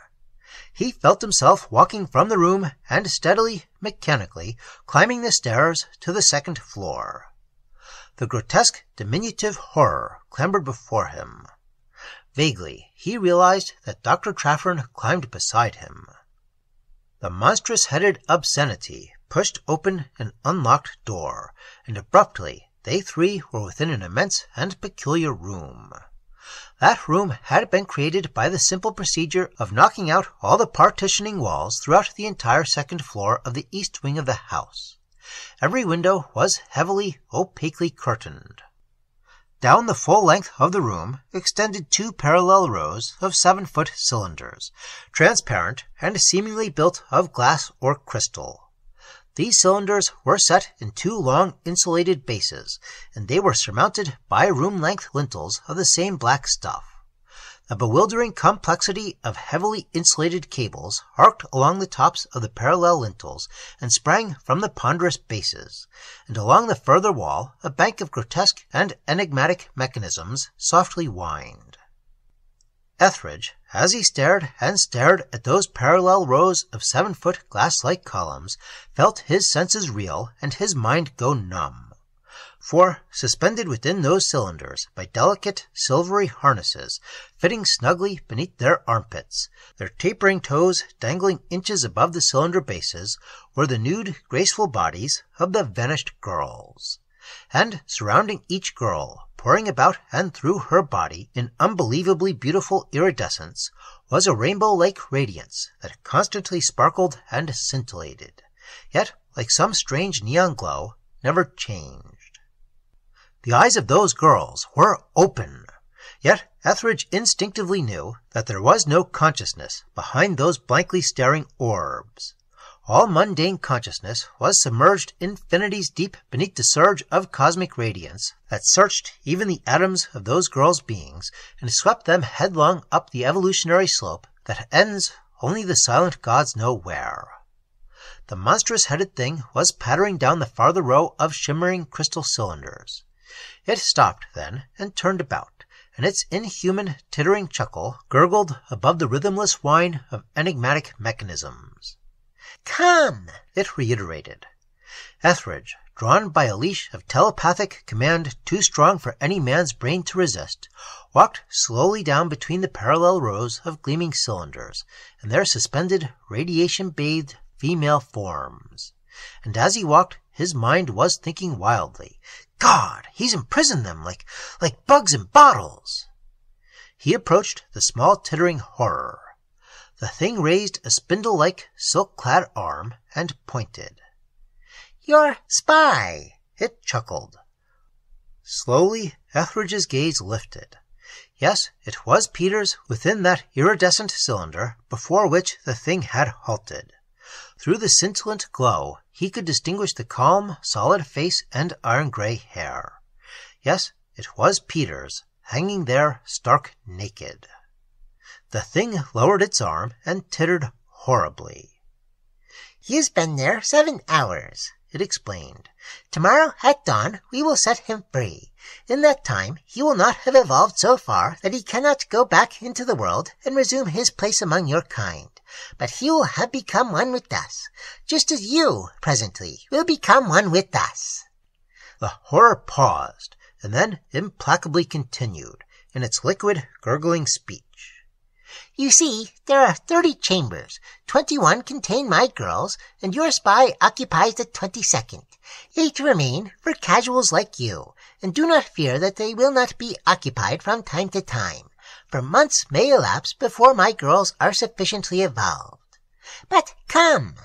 He felt himself walking from the room and steadily, mechanically, climbing the stairs to the second floor. The grotesque, diminutive horror clambered before him. Vaguely, he realized that Dr. Traffern climbed beside him. The monstrous-headed obscenity pushed open an unlocked door, and abruptly they three were within an immense and peculiar room. That room had been created by the simple procedure of knocking out all the partitioning walls throughout the entire second floor of the east wing of the house. Every window was heavily, opaquely curtained. Down the full length of the room extended 2 parallel rows of 7-foot cylinders, transparent and seemingly built of glass or crystal. These cylinders were set in 2 long insulated bases, and they were surmounted by room-length lintels of the same black stuff. A bewildering complexity of heavily insulated cables arced along the tops of the parallel lintels and sprang from the ponderous bases, and along the further wall a bank of grotesque and enigmatic mechanisms softly whined. Ethredge, as he stared and stared at those parallel rows of 7-foot glass-like columns, felt his senses reel and his mind go numb. For, suspended within those cylinders by delicate, silvery harnesses, fitting snugly beneath their armpits, their tapering toes dangling inches above the cylinder bases, were the nude, graceful bodies of the vanished girls. And surrounding each girl, pouring about and through her body in unbelievably beautiful iridescence, was a rainbow-like radiance that constantly sparkled and scintillated, yet, like some strange neon glow, never changed. The eyes of those girls were open, yet Ethredge instinctively knew that there was no consciousness behind those blankly staring orbs. All mundane consciousness was submerged infinities deep beneath the surge of cosmic radiance that searched even the atoms of those girls' beings and swept them headlong up the evolutionary slope that ends only the silent gods know where. The monstrous-headed thing was pattering down the farther row of shimmering crystal cylinders. It stopped then and turned about, and its inhuman, tittering chuckle gurgled above the rhythmless whine of enigmatic mechanisms. "Come," it reiterated. Ethredge, drawn by a leash of telepathic command too strong for any man's brain to resist, walked slowly down between the parallel rows of gleaming cylinders and their suspended, radiation-bathed female forms. And as he walked, his mind was thinking wildly, "God, he's imprisoned them like bugs in bottles." He approached the small tittering horror. The thing raised a spindle-like, silk-clad arm and pointed. "Your spy," it chuckled. Slowly, Etheridge's gaze lifted. Yes, it was Peters within that iridescent cylinder before which the thing had halted. Through the scintillant glow, he could distinguish the calm, solid face and iron-gray hair. Yes, it was Peters, hanging there stark naked. The thing lowered its arm and tittered horribly. "He's been there 7 hours," it explained. "Tomorrow at dawn we will set him free. In that time he will not have evolved so far that he cannot go back into the world and resume his place among your kind. But he will have become one with us, just as you, presently, will become one with us." The horror paused, and then implacably continued, in its liquid, gurgling speech. "You see, there are 30 chambers. 21 contain my girls, and your spy occupies the 22nd. 8 remain for casuals like you, and do not fear that they will not be occupied from time to time, for months may elapse before my girls are sufficiently evolved. But come."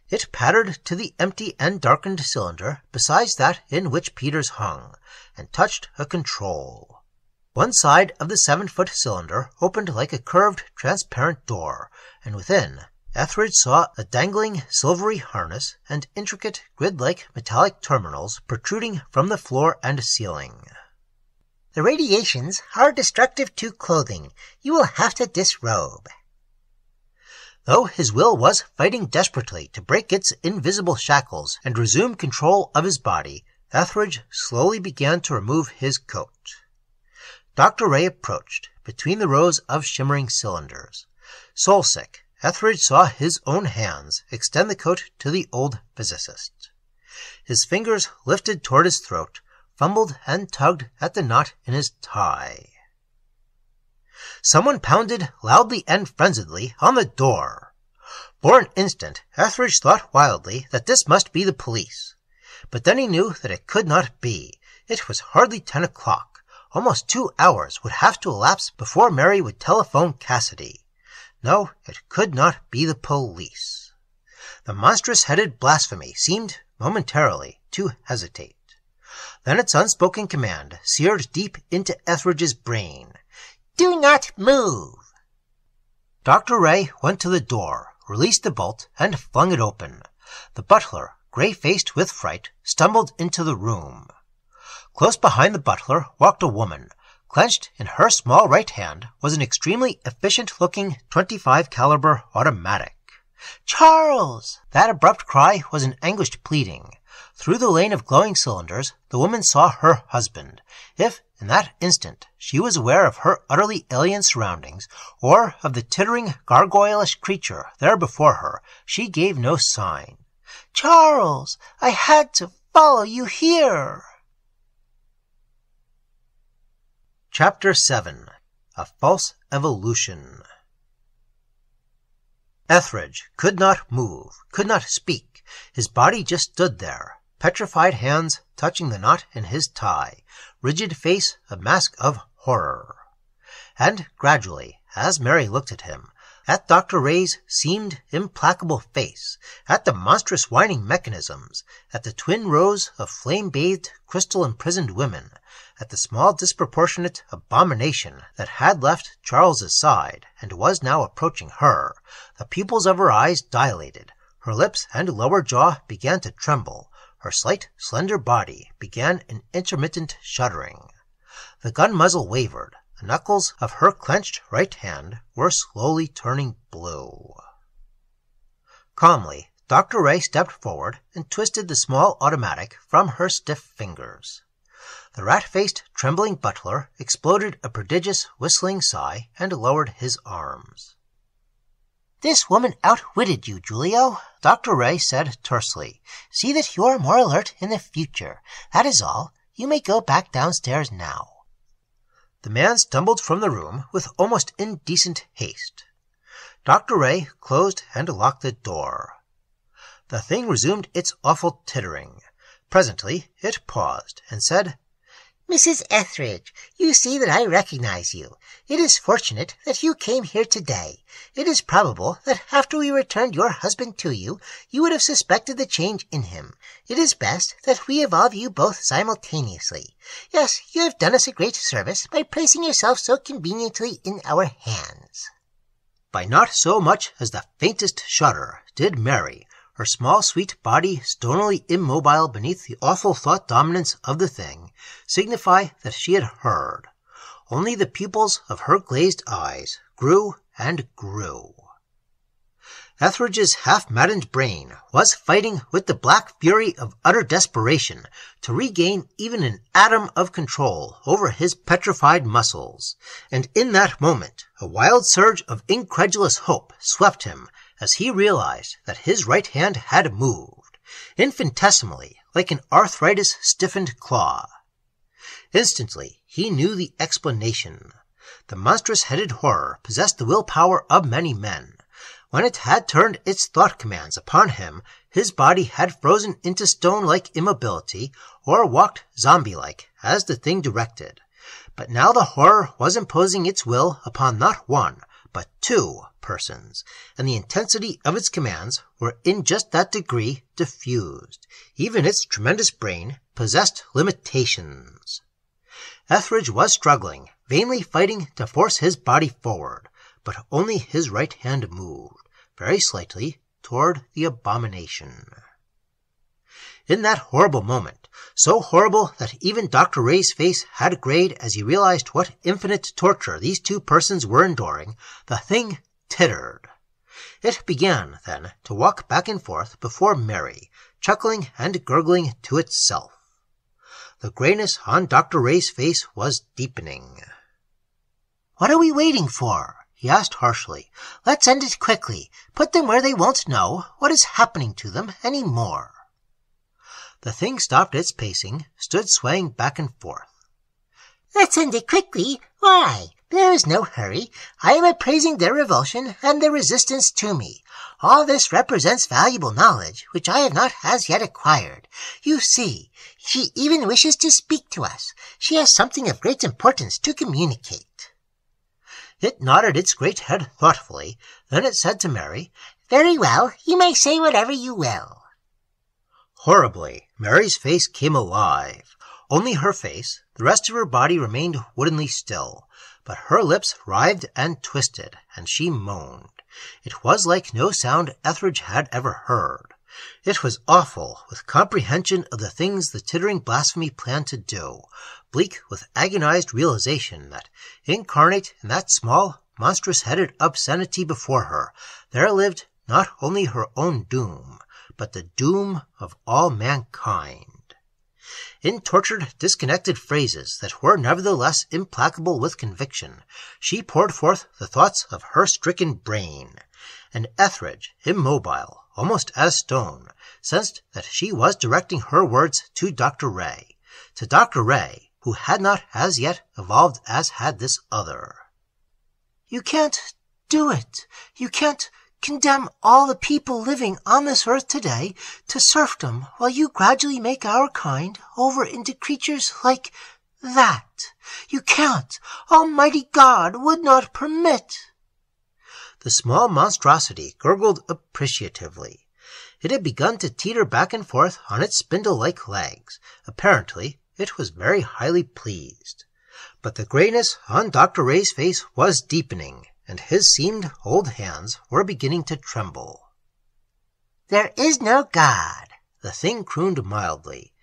It pattered to the empty and darkened cylinder beside that in which Peters hung, and touched a control. One side of the 7-foot cylinder opened like a curved, transparent door, and within, Ethredge saw a dangling silvery harness and intricate, grid-like metallic terminals protruding from the floor and ceiling. "The radiations are destructive to clothing. You will have to disrobe." Though his will was fighting desperately to break its invisible shackles and resume control of his body, Ethredge slowly began to remove his coat. Dr. Ray approached, between the rows of shimmering cylinders. Soul-sick, Ethredge saw his own hands extend the coat to the old physicist. His fingers lifted toward his throat, fumbled and tugged at the knot in his tie. Someone pounded loudly and frenziedly on the door. For an instant, Ethredge thought wildly that this must be the police. But then he knew that it could not be. It was hardly 10 o'clock. Almost 2 hours would have to elapse before Mary would telephone Cassidy. No, it could not be the police. The monstrous-headed blasphemy seemed, momentarily, to hesitate. Then its unspoken command seared deep into Etheridge's brain. "Do not move." Dr. Ray went to the door, released the bolt, and flung it open. The butler, gray-faced with fright, stumbled into the room. Close behind the butler walked a woman. Clenched in her small right hand was an extremely efficient-looking .25 caliber automatic. "Charles!" That abrupt cry was an anguished pleading. Through the lane of glowing cylinders, the woman saw her husband. If, in that instant, she was aware of her utterly alien surroundings, or of the tittering, gargoyle-ish creature there before her, she gave no sign. "Charles, I had to follow you here." Chapter 7. A False Evolution. Ethredge could not move, could not speak. His body just stood there, petrified hands touching the knot in his tie, rigid face a mask of horror. And gradually, as Mary looked at him, at Dr. Ray's seamed, implacable face, at the monstrous whining mechanisms, at the twin rows of flame-bathed, crystal-imprisoned women, at the small disproportionate abomination that had left Charles's side and was now approaching her, the pupils of her eyes dilated, her lips and lower jaw began to tremble, her slight, slender body began an intermittent shuddering. The gun muzzle wavered. The knuckles of her clenched right hand were slowly turning blue. Calmly, Dr. Ray stepped forward and twisted the small automatic from her stiff fingers. The rat-faced, trembling butler exploded a prodigious whistling sigh and lowered his arms. "This woman outwitted you, Julio," Dr. Ray said tersely. "See that you are more alert in the future. That is all. You may go back downstairs now." The man stumbled from the room with almost indecent haste. Dr. Ray closed and locked the door. The thing resumed its awful tittering. Presently it paused and said, "Mrs. Ethredge, you see that I recognize you. It is fortunate that you came here today. It is probable that after we returned your husband to you, you would have suspected the change in him. It is best that we evolve you both simultaneously. Yes, you have done us a great service by placing yourself so conveniently in our hands." By not so much as the faintest shudder did Mary, her small sweet body stonily immobile beneath the awful thought dominance of the thing, signify that she had heard. Only the pupils of her glazed eyes grew and grew. Etheridge's half-maddened brain was fighting with the black fury of utter desperation to regain even an atom of control over his petrified muscles, and in that moment a wild surge of incredulous hope swept him as he realized that his right hand had moved, infinitesimally like an arthritis-stiffened claw. Instantly he knew the explanation. The monstrous-headed horror possessed the willpower of many men. When it had turned its thought commands upon him, his body had frozen into stone-like immobility or walked zombie-like as the thing directed. But now the horror was imposing its will upon not one, but two persons, and the intensity of its commands were in just that degree diffused. Even its tremendous brain possessed limitations. Ethredge was struggling, vainly fighting to force his body forward, but only his right hand moved, very slightly, toward the abomination. In that horrible moment, so horrible that even Dr. Ray's face had grayed as he realized what infinite torture these two persons were enduring, the thing tittered. It began, then, to walk back and forth before Mary, chuckling and gurgling to itself. The grayness on Dr. Ray's face was deepening. "What are we waiting for?" he asked harshly. "Let's end it quickly. Put them where they won't know what is happening to them any more." The thing stopped its pacing, stood swaying back and forth. "Let's end it quickly? Why? There is no hurry. I am appraising their revulsion and their resistance to me. All this represents valuable knowledge, which I have not as yet acquired. You see, she even wishes to speak to us. She has something of great importance to communicate." It nodded its great head thoughtfully. Then it said to Mary, "Very well, you may say whatever you will." Horribly, Mary's face came alive. Only her face, the rest of her body remained woodenly still, but her lips writhed and twisted, and she moaned. It was like no sound Ethredge had ever heard. It was awful with comprehension of the things the tittering blasphemy planned to do, bleak with agonized realization that, incarnate in that small, monstrous-headed obscenity before her, there lived not only her own doom, but the doom of all mankind. In tortured, disconnected phrases that were nevertheless implacable with conviction, she poured forth the thoughts of her stricken brain, and Ethredge, immobile, almost as stone, sensed that she was directing her words to Dr. Ray, who had not as yet evolved as had this other. "You can't do it. You can't condemn all the people living on this earth today to serfdom while you gradually make our kind over into creatures like that. You can't. Almighty God would not permit. The small monstrosity gurgled appreciatively. It had begun to teeter back and forth on its spindle-like legs. Apparently, it was very highly pleased. But the grayness on Dr. Ray's face was deepening, and his seamed old hands were beginning to tremble. There is no God, the thing crooned mildly.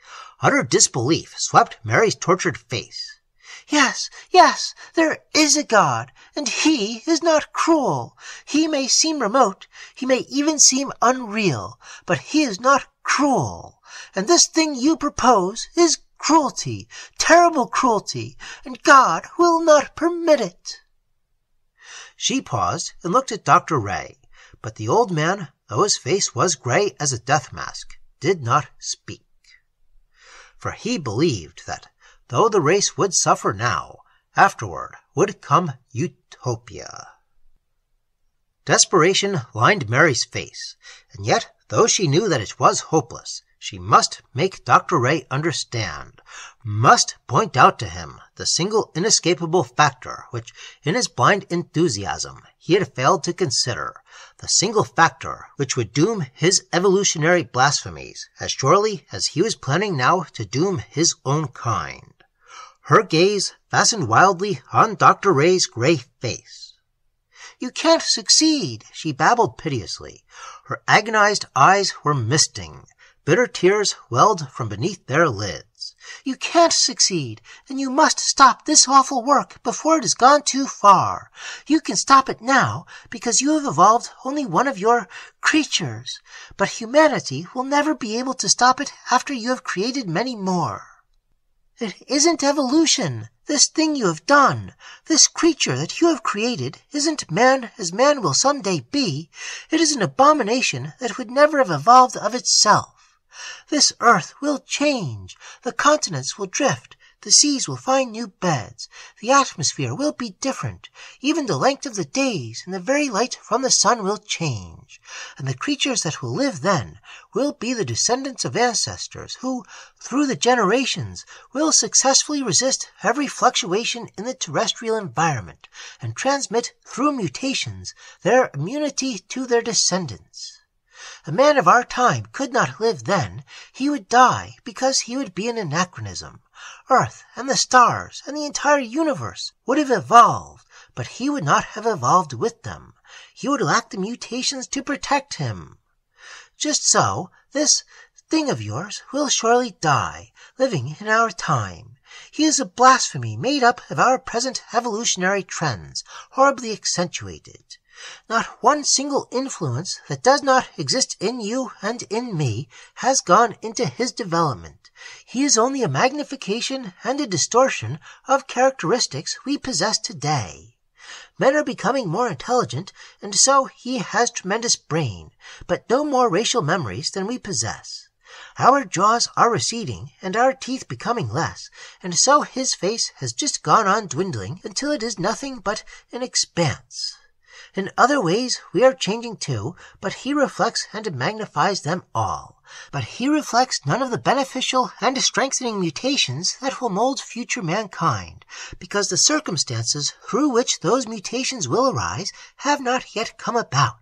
Utter disbelief swept Mary's tortured face. Yes, yes, there is a God, and he is not cruel. He may seem remote, he may even seem unreal, but he is not cruel. And this thing you propose is cruelty, terrible cruelty, and God will not permit it. She paused and looked at Dr. Ray, but the old man, though his face was gray as a death mask, did not speak. For he believed that, though the race would suffer now, afterward would come utopia. Desperation lined Mary's face, and yet, though she knew that it was hopeless, she must make Dr. Ray understand, must point out to him the single inescapable factor which, in his blind enthusiasm, he had failed to consider, the single factor which would doom his evolutionary blasphemies as surely as he was planning now to doom his own kind. Her gaze fastened wildly on Dr. Ray's gray face. You can't succeed, she babbled piteously. Her agonized eyes were misting. Bitter tears welled from beneath their lids. You can't succeed, and you must stop this awful work before it has gone too far. You can stop it now, because you have evolved only one of your creatures, but humanity will never be able to stop it after you have created many more. It isn't evolution. This thing you have done, this creature that you have created, isn't man as man will someday be. It is an abomination that would never have evolved of itself. This earth will change. The continents will drift. The seas will find new beds. The atmosphere will be different. Even the length of the days and the very light from the sun will change. And the creatures that will live then will be the descendants of ancestors who, through the generations, will successfully resist every fluctuation in the terrestrial environment and transmit through mutations their immunity to their descendants. A man of our time could not live then. He would die because he would be an anachronism. Earth and the stars and the entire universe would have evolved, but he would not have evolved with them. He would lack the mutations to protect him. Just so, this thing of yours will surely die, living in our time. He is a blasphemy made up of our present evolutionary trends, horribly accentuated. Not one single influence that does not exist in you and in me has gone into his development. He is only a magnification and a distortion of characteristics we possess today. Men are becoming more intelligent, and so he has tremendous brain, but no more racial memories than we possess. Our jaws are receding, and our teeth becoming less, and so his face has just gone on dwindling until it is nothing but an expanse. In other ways we are changing too, but he reflects and magnifies them all. But he reflects none of the beneficial and strengthening mutations that will mold future mankind, because the circumstances through which those mutations will arise have not yet come about.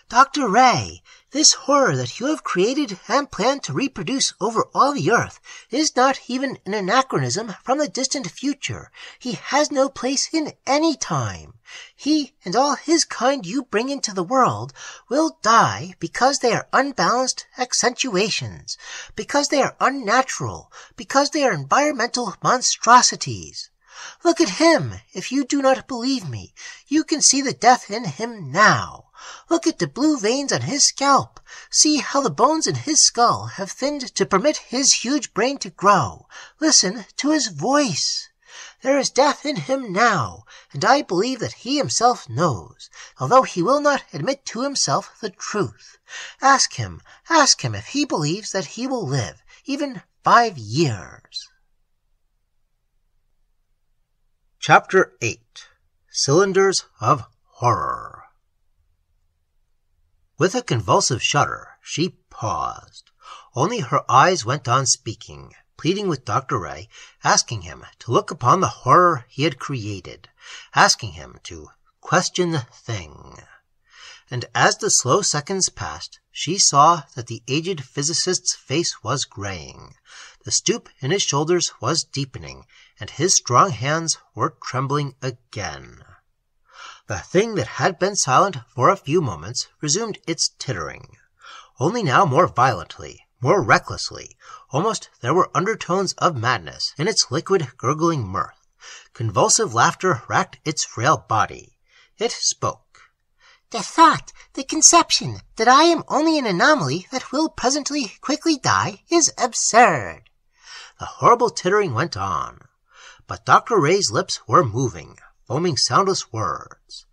Dr. Ray, this horror that you have created and planned to reproduce over all the earth is not even an anachronism from the distant future. He has no place in any time. He and all his kind you bring into the world will die because they are unbalanced accentuations, because they are unnatural, because they are environmental monstrosities. Look at him. If you do not believe me, you can see the death in him now. Look at the blue veins on his scalp. See how the bones in his skull have thinned to permit his huge brain to grow. Listen to his voice. There is death in him now, and I believe that he himself knows, although he will not admit to himself the truth. Ask him if he believes that he will live, even 5 years. Chapter 8. Cylinders of Horror. With a convulsive shudder, she paused. Only her eyes went on speaking, pleading with Dr. Ray, asking him to look upon the horror he had created, asking him to question the thing. And as the slow seconds passed, she saw that the aged physicist's face was graying. The stoop in his shoulders was deepening, and his strong hands were trembling again. The thing that had been silent for a few moments resumed its tittering, only now more violently, more recklessly. Almost there were undertones of madness in its liquid, gurgling mirth. Convulsive laughter racked its frail body. It spoke. The thought, the conception, that I am only an anomaly that will presently quickly die is absurd. The horrible tittering went on, but Dr. Ray's lips were moving, foaming soundless words.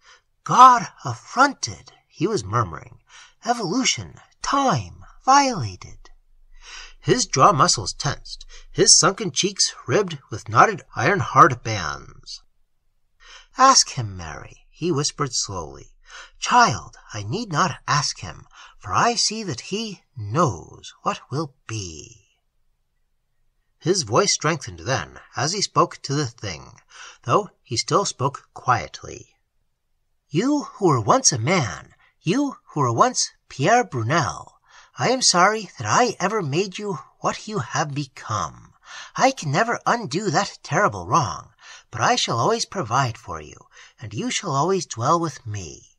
God affronted, he was murmuring. Evolution, time, violated. His jaw muscles tensed, his sunken cheeks ribbed with knotted iron-hard bands. Ask him, Mary, he whispered slowly. Child, I need not ask him, for I see that he knows what will be. His voice strengthened then, as he spoke to the thing, though he still spoke quietly. You who were once a man, you who were once Pierre Brunel, I am sorry that I ever made you what you have become. I can never undo that terrible wrong, but I shall always provide for you, and you shall always dwell with me.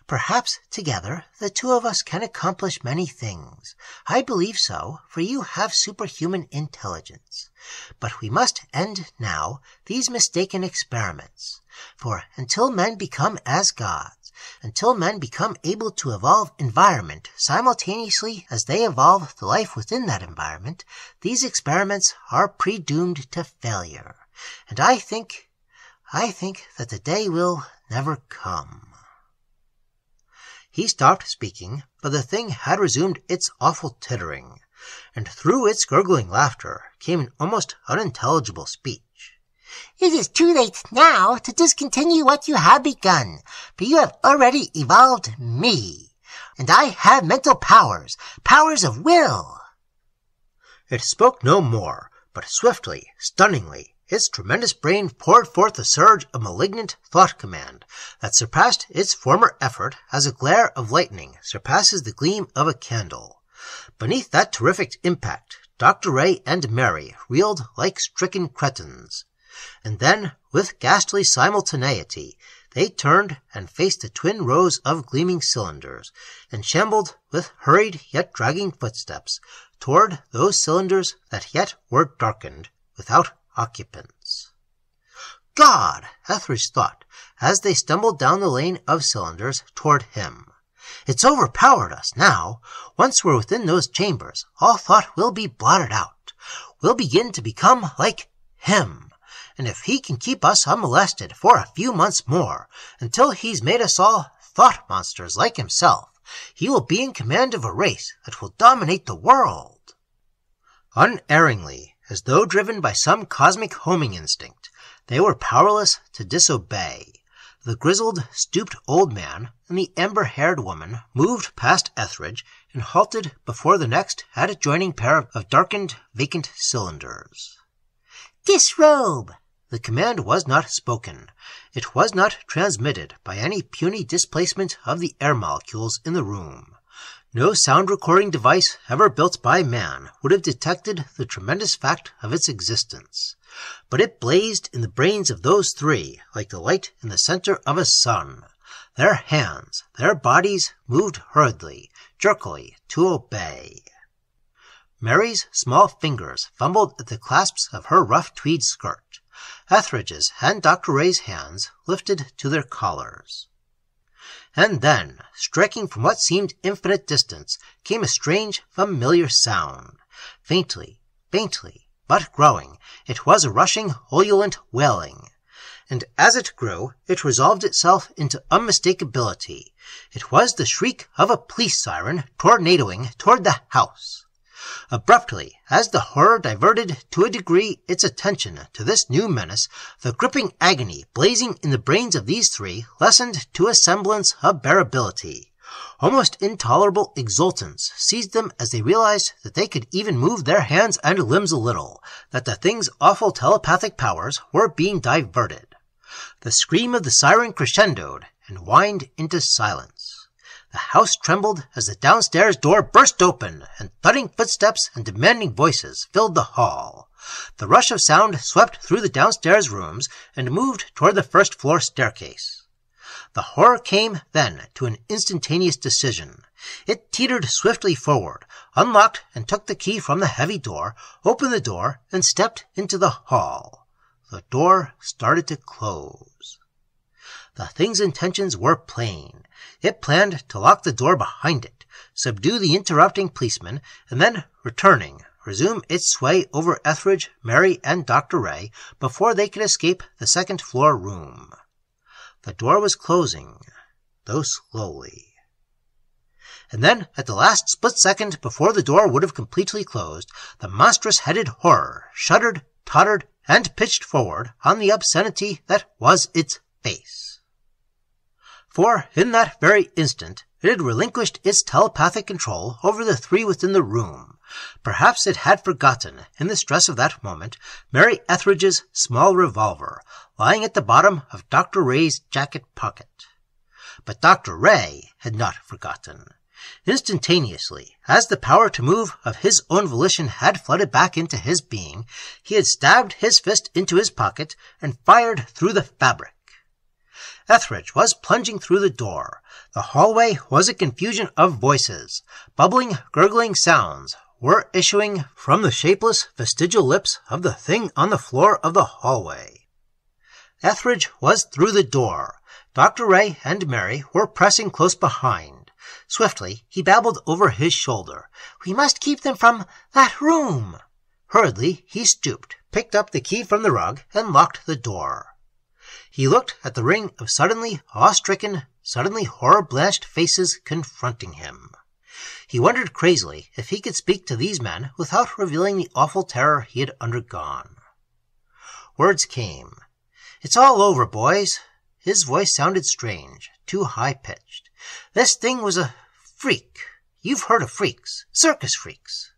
Perhaps together the two of us can accomplish many things. I believe so, for you have superhuman intelligence. But we must end now these mistaken experiments. For until men become as gods, until men become able to evolve environment simultaneously as they evolve the life within that environment, these experiments are predoomed to failure. And I think that the day will never come. He stopped speaking, but the thing had resumed its awful tittering, and through its gurgling laughter came an almost unintelligible speech. It is too late now to discontinue what you have begun, for you have already evolved me, and I have mental powers, powers of will. It spoke no more, but swiftly, stunningly, its tremendous brain poured forth a surge of malignant thought command that surpassed its former effort as a glare of lightning surpasses the gleam of a candle. Beneath that terrific impact, Dr. Ray and Mary reeled like stricken cretins. And then, with ghastly simultaneity, they turned and faced the twin rows of gleaming cylinders, and shambled with hurried yet dragging footsteps toward those cylinders that yet were darkened, without occupants. God, Ethredge thought, as they stumbled down the lane of cylinders toward him. It's overpowered us now. Once we're within those chambers, all thought will be blotted out. We'll begin to become like him. And if he can keep us unmolested for a few months more, until he's made us all thought monsters like himself, he will be in command of a race that will dominate the world. Unerringly, as though driven by some cosmic homing instinct, they were powerless to disobey. The grizzled, stooped old man and the amber-haired woman moved past Ethredge and halted before the next adjoining pair of darkened, vacant cylinders. Disrobe! The command was not spoken. It was not transmitted by any puny displacement of the air molecules in the room. No sound-recording device ever built by man would have detected the tremendous fact of its existence. But it blazed in the brains of those three like the light in the center of a sun. Their hands, their bodies moved hurriedly, jerkily, to obey. Mary's small fingers fumbled at the clasps of her rough tweed skirt. Ethredge's and Dr. Ray's hands lifted to their collars. And then, striking from what seemed infinite distance, came a strange, familiar sound. Faintly, but growing, it was a rushing, ululent wailing. And as it grew, it resolved itself into unmistakability. It was the shriek of a police siren tornadoing toward the house. Abruptly, as the horror diverted to a degree its attention to this new menace, the gripping agony blazing in the brains of these three lessened to a semblance of bearability. Almost intolerable exultance seized them as they realized that they could even move their hands and limbs a little, that the thing's awful telepathic powers were being diverted. The scream of the siren crescendoed and whined into silence. The house trembled as the downstairs door burst open, and thudding footsteps and demanding voices filled the hall. The rush of sound swept through the downstairs rooms and moved toward the first-floor staircase. The horror came then to an instantaneous decision. It teetered swiftly forward, unlocked and took the key from the heavy door, opened the door, and stepped into the hall. The door started to close. The thing's intentions were plain. It planned to lock the door behind it, subdue the interrupting policeman, and then, returning, resume its sway over Ethredge, Mary, and Dr. Ray before they could escape the second-floor room. The door was closing, though slowly. And then, at the last split second before the door would have completely closed, the monstrous-headed horror shuddered, tottered, and pitched forward on the obscenity that was its face. For, in that very instant, it had relinquished its telepathic control over the three within the room. Perhaps it had forgotten, in the stress of that moment, Mary Etheridge's small revolver, lying at the bottom of Dr. Ray's jacket pocket. But Dr. Ray had not forgotten. Instantaneously, as the power to move of his own volition had flooded back into his being, he had stabbed his fist into his pocket and fired through the fabric. Ethredge was plunging through the door. The hallway was a confusion of voices. Bubbling, gurgling sounds were issuing from the shapeless, vestigial lips of the thing on the floor of the hallway. Ethredge was through the door. Dr. Ray and Mary were pressing close behind. Swiftly, he babbled over his shoulder. "We must keep them from that room." Hurriedly, he stooped, picked up the key from the rug, and locked the door. He looked at the ring of suddenly awe-stricken, suddenly horror-blanched faces confronting him. He wondered crazily if he could speak to these men without revealing the awful terror he had undergone. Words came. "It's all over, boys." His voice sounded strange, too high-pitched. "This thing was a freak. You've heard of freaks. Circus freaks.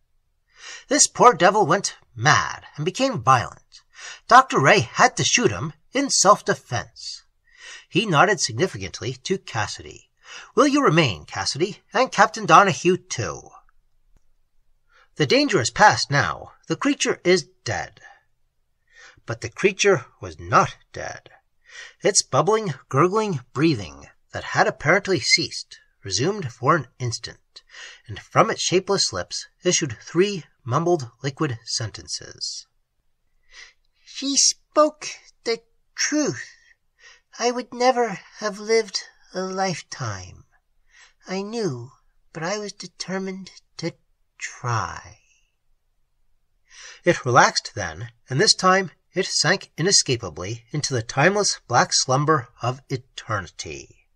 This poor devil went mad and became violent. Dr. Ray had to shoot him in self-defense." He nodded significantly to Cassidy. "Will you remain, Cassidy, and Captain Donahue, too?" "The danger is past now. The creature is dead." But the creature was not dead. Its bubbling, gurgling breathing that had apparently ceased resumed for an instant, and from its shapeless lips issued 3 mumbled liquid sentences. "She spoke the truth. I would never have lived a lifetime. I knew, but I was determined to try." It relaxed then, and this time it sank inescapably into the timeless black slumber of eternity.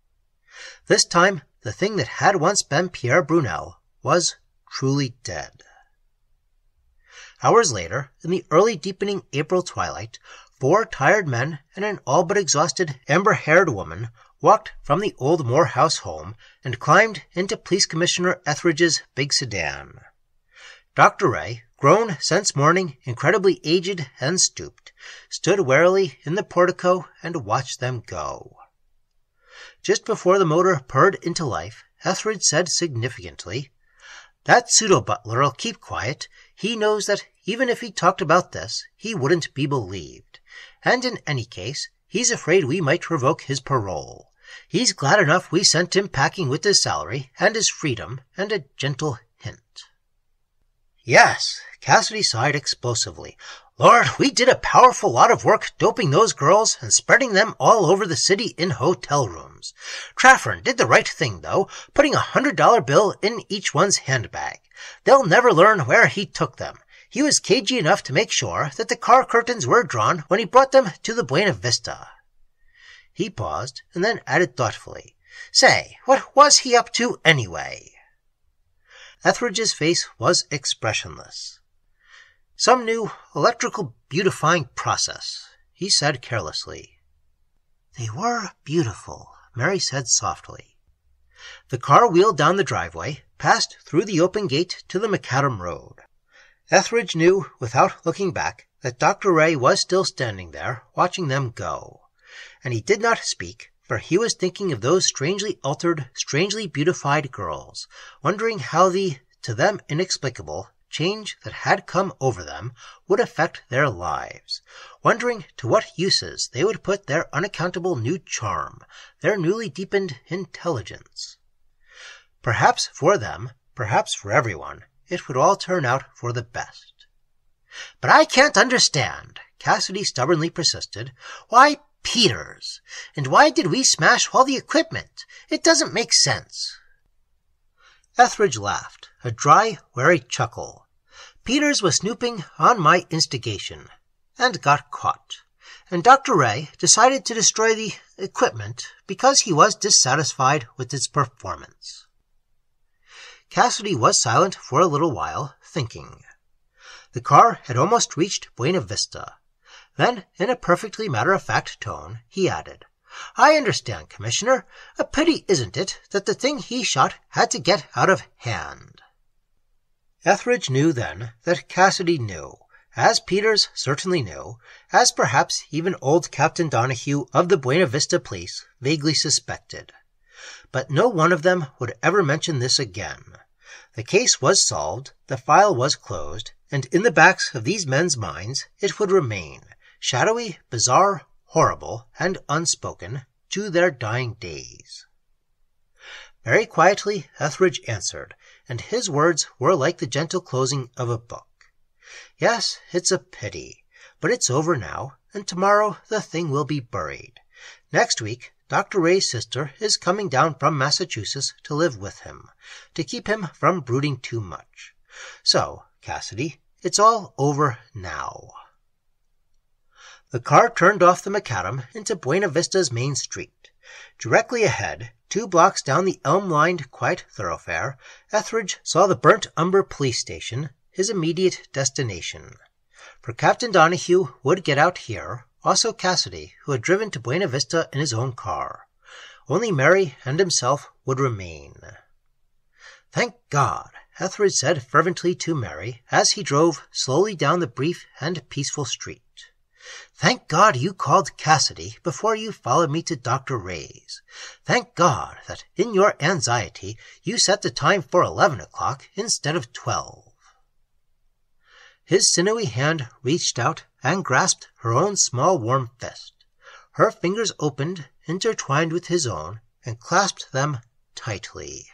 This time the thing that had once been Pierre Brunel was truly dead. Hours later, in the early deepening April twilight, 4 tired men and an all but exhausted amber-haired woman walked from the old Morehouse home and climbed into Police Commissioner Etheridge's big sedan. Dr. Ray, grown since morning, incredibly aged and stooped, stood warily in the portico and watched them go. Just before the motor purred into life, Ethredge said significantly, "That pseudo-butler'll keep quiet. He knows that even if he talked about this, he wouldn't be believed. And in any case, he's afraid we might revoke his parole. He's glad enough we sent him packing with his salary and his freedom and a gentle hint." "Yes," Cassidy sighed explosively. "Lord, we did a powerful lot of work doping those girls and spreading them all over the city in hotel rooms. Trafford did the right thing, though, putting $100 bill in each one's handbag. They'll never learn where he took them. He was cagey enough to make sure that the car curtains were drawn when he brought them to the Buena Vista." He paused and then added thoughtfully, "Say, what was he up to anyway?" Etheridge's face was expressionless. "Some new electrical beautifying process," he said carelessly. "They were beautiful," Mary said softly. The car wheeled down the driveway, passed through the open gate to the macadam road. Ethredge knew, without looking back, that Dr. Ray was still standing there, watching them go. And he did not speak, for he was thinking of those strangely altered, strangely beautified girls, wondering how the, to them inexplicable, change that had come over them would affect their lives, wondering to what uses they would put their unaccountable new charm, their newly deepened intelligence. Perhaps for them, perhaps for everyone, it would all turn out for the best. "But I can't understand," Cassidy stubbornly persisted. "Why Peters? And why did we smash all the equipment? It doesn't make sense." Ethredge laughed, a dry, wary chuckle. "Peters was snooping on my instigation, and got caught. And Dr. Ray decided to destroy the equipment because he was dissatisfied with its performance." Cassidy was silent for a little while, thinking. The car had almost reached Buena Vista. Then, in a perfectly matter-of-fact tone, he added, "I understand, Commissioner. A pity, isn't it, that the thing he shot had to get out of hand?" Ethredge knew then that Cassidy knew, as Peters certainly knew, as perhaps even old Captain Donahue of the Buena Vista Police vaguely suspected. But no one of them would ever mention this again. The case was solved, the file was closed, and in the backs of these men's minds it would remain, shadowy, bizarre, horrible, and unspoken, to their dying days. Very quietly Ethredge answered, and his words were like the gentle closing of a book. "Yes, it's a pity, but it's over now, and tomorrow the thing will be buried. Next week Dr. Ray's sister is coming down from Massachusetts to live with him, to keep him from brooding too much. So, Cassidy, it's all over now." The car turned off the macadam into Buena Vista's main street. Directly ahead, 2 blocks down the elm-lined, quiet thoroughfare, Ethredge saw the Burnt Umber police station, his immediate destination. For Captain Donahue would get out here, also Cassidy, who had driven to Buena Vista in his own car. Only Mary and himself would remain. "Thank God," Ethredge said fervently to Mary as he drove slowly down the brief and peaceful street. "Thank God you called Cassidy before you followed me to Dr. Ray's. Thank God that in your anxiety you set the time for 11 o'clock instead of 12. His sinewy hand reached out and grasped her own small warm fist. Her fingers opened, intertwined with his own, and clasped them tightly.